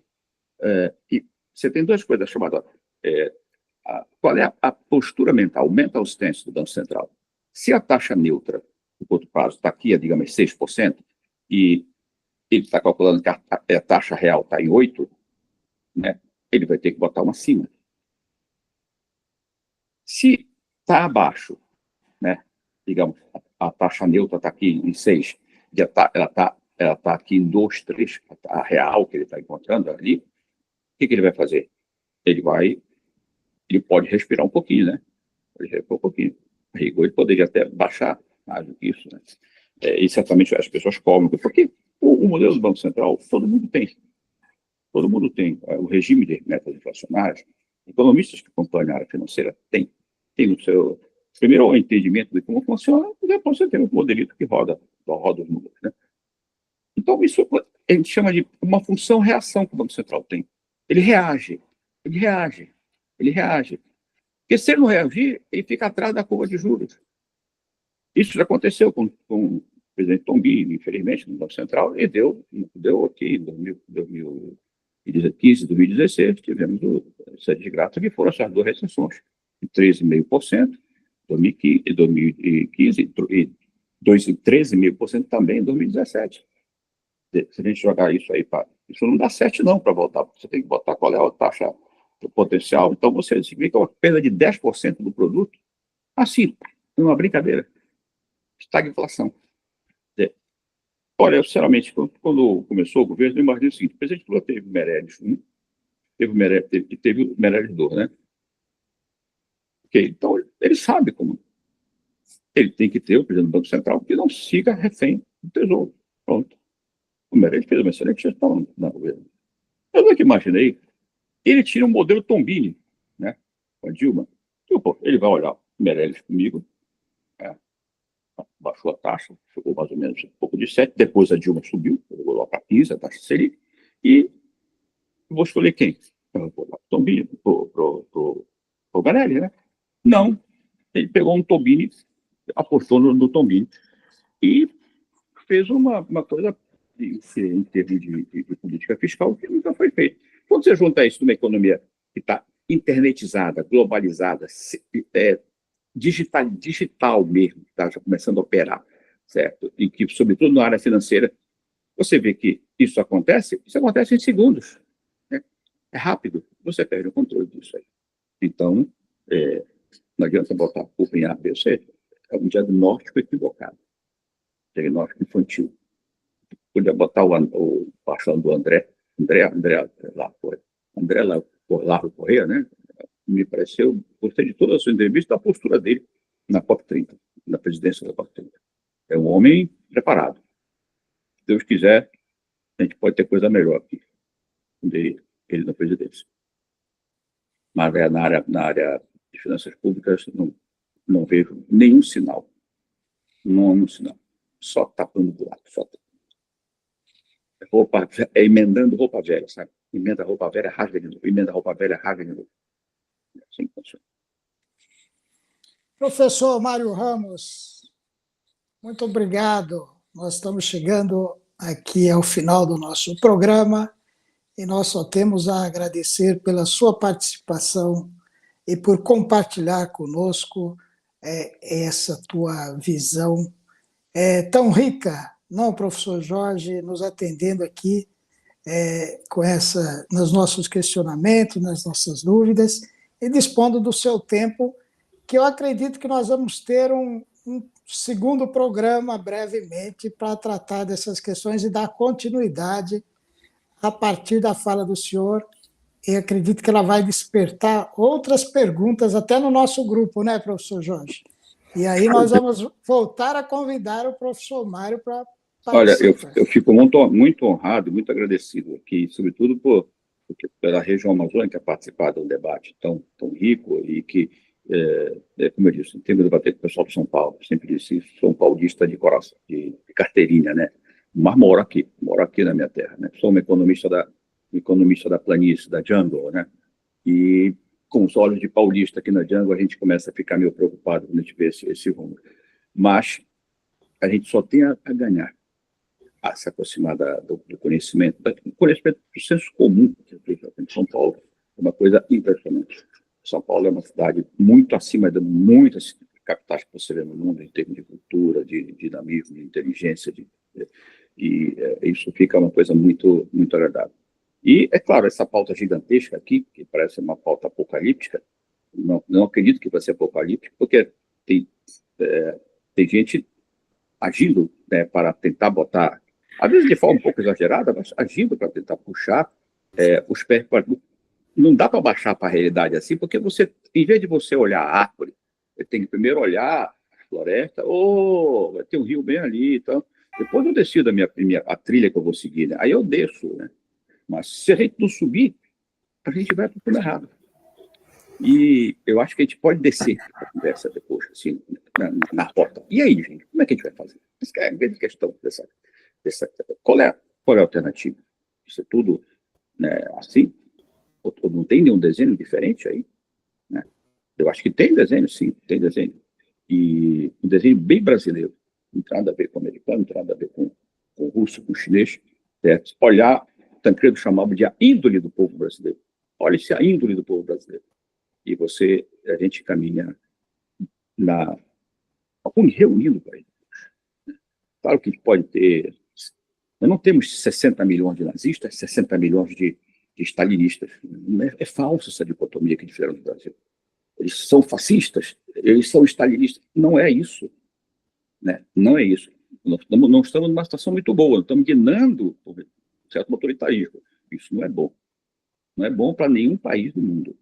você tem duas coisas chamadas... qual é a postura mental, o mental stance do Banco Central? Se a taxa neutra, no curto prazo, está aqui, digamos, 6%, e ele está calculando que a taxa real está em 8%, né, ele vai ter que botar uma acima. Se está abaixo, né, digamos, a taxa neutra está aqui em 6%, ela tá aqui em 2, 3%, a real que ele está encontrando ali, o que ele vai fazer? Ele pode respirar um pouquinho, né? Pode respirar um pouquinho. A rigor, ele poderia até baixar mais do que isso, né? E certamente as pessoas cobram, porque o modelo do Banco Central, todo mundo tem. Todo mundo tem. O regime de metas inflacionárias, economistas que acompanham a área financeira tem o seu... Primeiro, o entendimento de como funciona, e depois você tem um modelito que roda os números, né? Então, isso a gente chama de uma função-reação que o Banco Central tem. Ele reage. Porque se ele não reagir, ele fica atrás da curva de juros. Isso já aconteceu com o presidente Tombini, infelizmente, no Banco Central, e deu aqui em 2015, 2016, tivemos o sede de graça, que foram essas duas recessões, de 13,5% em 2015 e 13,5% também em 2017. Se a gente jogar isso aí, isso não dá 7 não para voltar, você tem que botar qual é a taxa do potencial. Então, você significa uma perda de 10% do produto, assim, uma brincadeira. Estagflação. Olha, eu, sinceramente, quando começou o governo, eu imaginei o seguinte: o presidente Lula teve Meirelles 1, teve o Meirelles 2, né? Ok, então ele sabe como. Ele tem que ter o presidente do Banco Central que não siga refém do Tesouro. Pronto. O Meirelles fez uma excelente gestão no governo. Eu nunca imaginei. Ele tira um modelo Tombini, né? Com a Dilma. Então, ele vai olhar o Meirelles comigo, baixou a taxa, chegou mais ou menos um pouco de 7%, depois a Dilma subiu, chegou lá para 15%, a taxa Selic, e vou escolher quem? Eu vou lá para o Tombini, para o Meirelles, né? Não, ele pegou um Tombini, apostou no Tombini, e fez uma coisa em termos de política fiscal que nunca foi feita. Quando você junta isso numa economia que está internetizada, globalizada, digital mesmo, está já começando a operar, certo? E que, sobretudo na área financeira, você vê que isso acontece em segundos, né? É rápido, você perde o controle disso aí. Então, não adianta botar a culpa em A, B, C, é um diagnóstico equivocado, diagnóstico infantil. Podia botar o paixão do André Largo Correia, né? Me pareceu, gostei de toda a sua entrevista, da postura dele na COP30, na presidência da COP30. É um homem preparado. Se Deus quiser, a gente pode ter coisa melhor aqui, ele na presidência. Mas na área de finanças públicas, não vejo nenhum sinal. Não há um sinal. Só tapando buraco. Emendando roupa velha, sabe? Emenda roupa velha, rasga de novo. Emenda roupa velha, rasga de novo. Assim funciona. Professor Mário Ramos, muito obrigado. Nós estamos chegando aqui ao final do nosso programa e nós só temos a agradecer pela sua participação e por compartilhar conosco essa tua visão tão rica, não, professor Jorge, nos atendendo aqui nos nossos questionamentos, nas nossas dúvidas, e dispondo do seu tempo, que eu acredito que nós vamos ter um segundo programa brevemente para tratar dessas questões e dar continuidade a partir da fala do senhor. E acredito que ela vai despertar outras perguntas até no nosso grupo, né, professor Jorge? E aí nós vamos voltar a convidar o professor Mário para participar. Olha, eu fico muito honrado, muito agradecido aqui, sobretudo pela região amazônica participar de um debate tão rico e que, como eu disse, tenho que debater com o pessoal de São Paulo, sempre disse isso, sou um paulista de coração, de carteirinha, né? Mas moro aqui na minha terra, né? Sou um economista da planície, da jungle, né? E com os olhos de paulista aqui na jungle, a gente começa a ficar meio preocupado quando a gente vê esse rumo. Mas a gente só tem a ganhar a se aproximar do conhecimento do senso comum que aplica em São Paulo. É uma coisa impressionante. São Paulo é uma cidade muito acima de muitas capitais que você vê no mundo, em termos de cultura, de dinamismo, de inteligência, e isso fica uma coisa muito, muito agradável. E, é claro, essa pauta gigantesca aqui, que parece uma pauta apocalíptica, não acredito que vai ser apocalíptica, porque tem gente agindo, né, para tentar botar, às vezes de forma um pouco exagerada, mas agindo para tentar puxar os pés para... Não dá para baixar para a realidade assim, porque você, em vez de você olhar a árvore, você tem que primeiro olhar a floresta, vai ter um rio bem ali, então, depois eu decido a trilha que eu vou seguir, né? Aí eu desço, né? Mas se a gente não subir, a gente vai para o caminho errado. E eu acho que a gente pode descer a conversa depois, assim, na rota. E aí, gente, como é que a gente vai fazer? Essa é a grande questão dessa qual é a alternativa? Isso é tudo, né, assim? Ou não tem nenhum desenho diferente aí? Né? Eu acho que tem desenho, sim, tem desenho. E um desenho bem brasileiro. Não tem nada a ver com o americano, não tem nada a ver com o russo, com o chinês. Certo? Olhar, Tancredo chamava de a índole do povo brasileiro. Olha-se a índole do povo brasileiro. E a gente caminha reunindo para ele. Claro que a gente pode ter... Nós não temos 60 milhões de nazistas, 60 milhões de stalinistas. É falsa essa dicotomia que fizeram no Brasil. Eles são fascistas, eles são stalinistas. Não é isso. Né? Não é isso. Nós não estamos numa situação muito boa, estamos guinando um certo autoritarismo. Isso não é bom. Não é bom para nenhum país do mundo.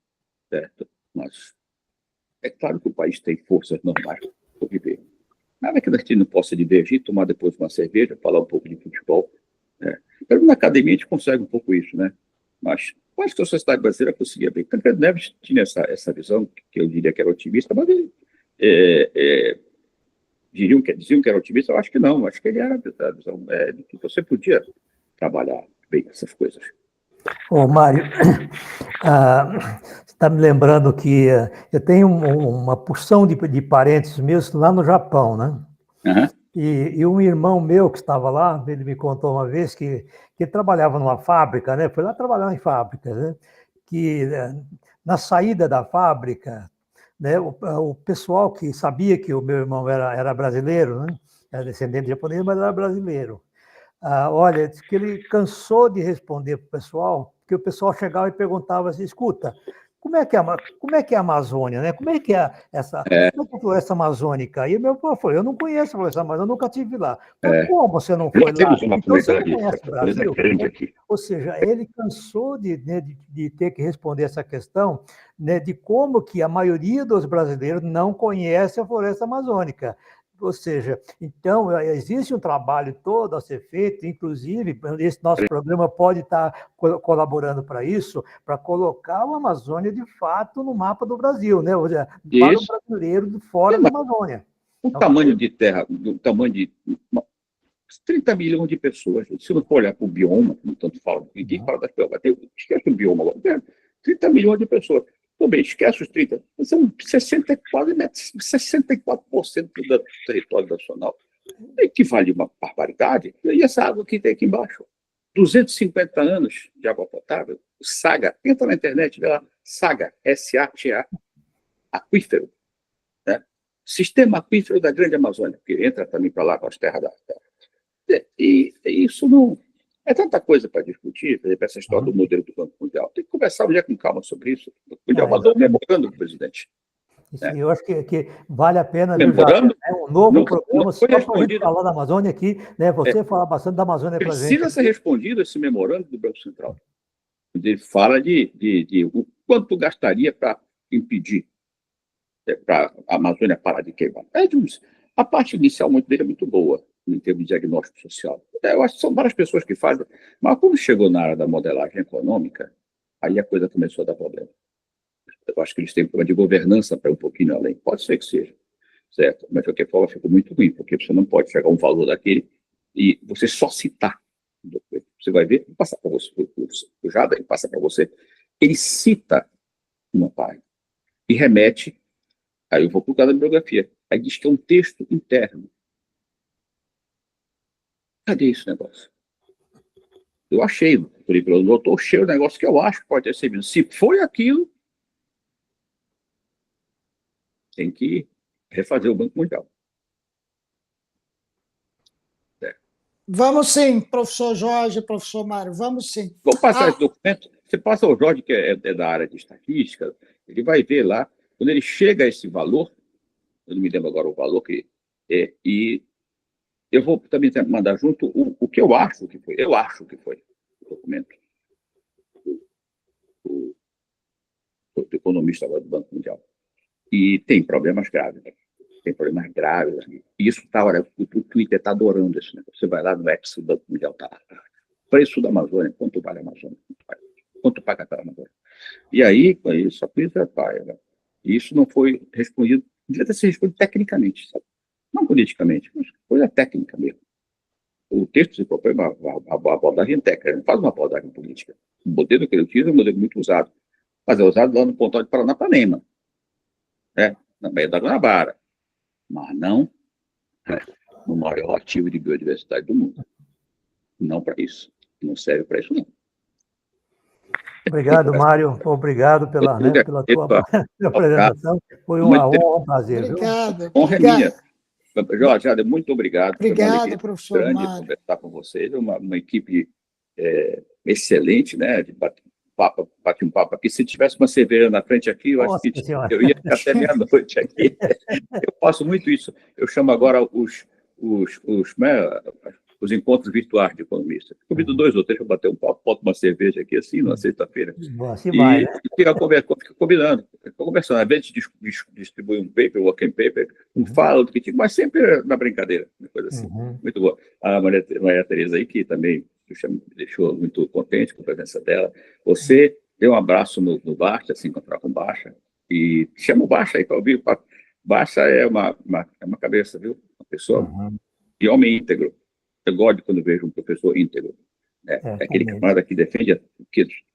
Certo? Mas é claro que o país tem forças normais para viver. Nada que a gente não possa divergir, tomar depois uma cerveja, falar um pouco de futebol. Né? Na academia a gente consegue um pouco isso, né? Mas acho que a sociedade brasileira conseguia bem. Tancredo Neves tinha essa visão, que eu diria que era otimista, mas ele, diziam que era otimista, eu acho que não. Acho que ele era a visão de que você podia trabalhar bem essas coisas. Ô, Mário, você está me lembrando que eu tenho uma porção de parentes meus lá no Japão, né? Uhum. E um irmão meu que estava lá, ele me contou uma vez que ele trabalhava numa fábrica, né? Foi lá trabalhar em fábrica, né? Que na saída da fábrica, né? O pessoal que sabia que o meu irmão era brasileiro, né? Era descendente japonês, mas era brasileiro. Olha, disse que ele cansou de responder para o pessoal, porque o pessoal chegava e perguntava assim, escuta, como é que é a Amazônia, né? Como é que é a floresta amazônica? E o meu povo falou, eu não conheço a floresta amazônica, eu nunca estive lá. Mas como você não foi lá? Então você não conhece o Brasil? Ou seja, ele cansou de ter que responder essa questão, né, de como que a maioria dos brasileiros não conhece a floresta amazônica. Ou seja, então, existe um trabalho todo a ser feito, inclusive, esse nosso programa pode estar colaborando para isso, para colocar o Amazônia, de fato, no mapa do Brasil, né? Ou seja, para o brasileiro de fora da Amazônia. O tamanho de terra, do tamanho de 30 milhões de pessoas, se não for olhar para o bioma, como tanto fala, ninguém fala das coisas, esquece o bioma agora, 30 milhões de pessoas. Tudo bem, esquece os 30, são 64% do território nacional. Equivale a uma barbaridade. E essa água que tem aqui embaixo? 250 anos de água potável. Saga, entra na internet, vê lá, Saga, S-A-G-A, aquífero. Né? Sistema aquífero da Grande Amazônia, que entra também para lá, para as terras da terra. E isso não... É tanta coisa para discutir, por exemplo, essa história do modelo do Banco Mundial. Tem que conversar já com calma sobre isso. O Banco Mundial mandou um memorando do presidente. Né? Eu acho que vale a pena, né? Um novo programa só para a gente falar da Amazônia aqui, né? Você falar bastante da Amazônia para a gente. Precisa ser respondido esse memorando do Banco Central. Ele fala de o quanto gastaria para impedir para a Amazônia parar de queimar. A parte inicial dele é muito boa, em termos de diagnóstico social. Eu acho que são várias pessoas que fazem, mas quando chegou na área da modelagem econômica, aí a coisa começou a dar problema. Eu acho que eles têm problema de governança para um pouquinho além. Pode ser que seja, certo? Mas de qualquer forma ficou muito ruim, porque você não pode chegar a um valor daquele e você só citar. Você vai ver, vou passar para você, o Jada, ele passa para você, ele cita uma página e remete, aí eu vou procurar na bibliografia, aí diz que é um texto interno. Cadê esse negócio? Eu achei, pelo doutor, cheio o negócio que eu acho que pode ter servido. Se foi aquilo, tem que refazer o Banco Mundial. Vamos sim, professor Jorge, professor Mário, vamos sim. Vou passar esse documento. Você passa ao Jorge, que é da área de estatística, ele vai ver lá, quando ele chega a esse valor, eu não me lembro agora o valor que é, e eu vou também mandar junto o que eu acho que foi. Eu acho que foi o documento do economista agora do Banco Mundial. E tem problemas graves, né? Tem problemas graves. E isso está, olha, o Twitter está adorando esse negócio. Você vai lá no X, o Banco Mundial está lá. Preço da Amazônia, quanto vale a Amazônia? Quanto paga a Amazônia? E aí, com isso, a coisa vai, né? E isso não foi respondido, devia ter sido respondido tecnicamente, sabe? Não politicamente, mas coisa técnica mesmo. O texto se propõe uma abordagem técnica, ele não faz uma abordagem política. O modelo que ele utiliza é um modelo muito usado, mas é usado lá no Pontal de Paranapanema, né? Na Baía da Guanabara, mas não no maior ativo de biodiversidade do mundo. Não para isso. Não serve para isso, não. Obrigado, Mário. Obrigado pela tua apresentação. Foi uma honra, um prazer. Obrigado. Honra minha. Jorge, muito obrigado. Obrigado, professor grande Mário. Conversar com vocês. Uma equipe excelente, né? Bate um papo aqui. Se tivesse uma cerveja na frente aqui, eu acho que eu ia ficar até meia-noite aqui. Eu faço muito isso. Eu chamo agora os encontros virtuais de economistas. Convido 2 ou 3 para bater um papo, boto uma cerveja aqui assim, na sexta-feira. Assim vai, né? Fica combinando. Conversando. Às vezes distribui um paper, working paper, fala do que tinha, mas sempre na brincadeira, uma coisa assim. Muito boa. A Maria Tereza aí, que também me deixou muito contente com a presença dela. Você deu um abraço no Baixa, se encontrar com o Baixa, e chama o Baixa aí para ouvir. Baixa é uma cabeça, viu? Uma pessoa de homem íntegro. Eu gosto quando vejo um professor íntegro. Né? É aquele camarada que defende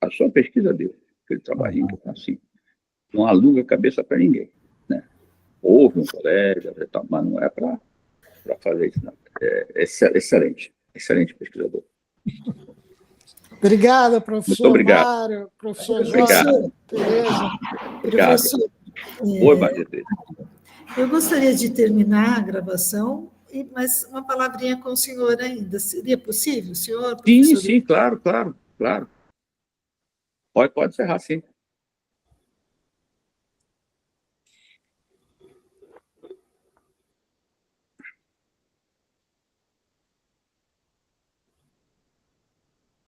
a sua pesquisa dele, aquele trabalhinho assim. Não aluga a cabeça para ninguém. Né? Houve um colega, mas não é para fazer isso, não. É excelente pesquisador. Obrigado, professor Muito obrigado. Mário, professor Jorge, Tereza. Professor, oi, Maria Tereza. Eu gostaria de terminar a gravação, mas uma palavrinha com o senhor ainda. Seria possível, senhor? Sim, claro. Pode encerrar, sim.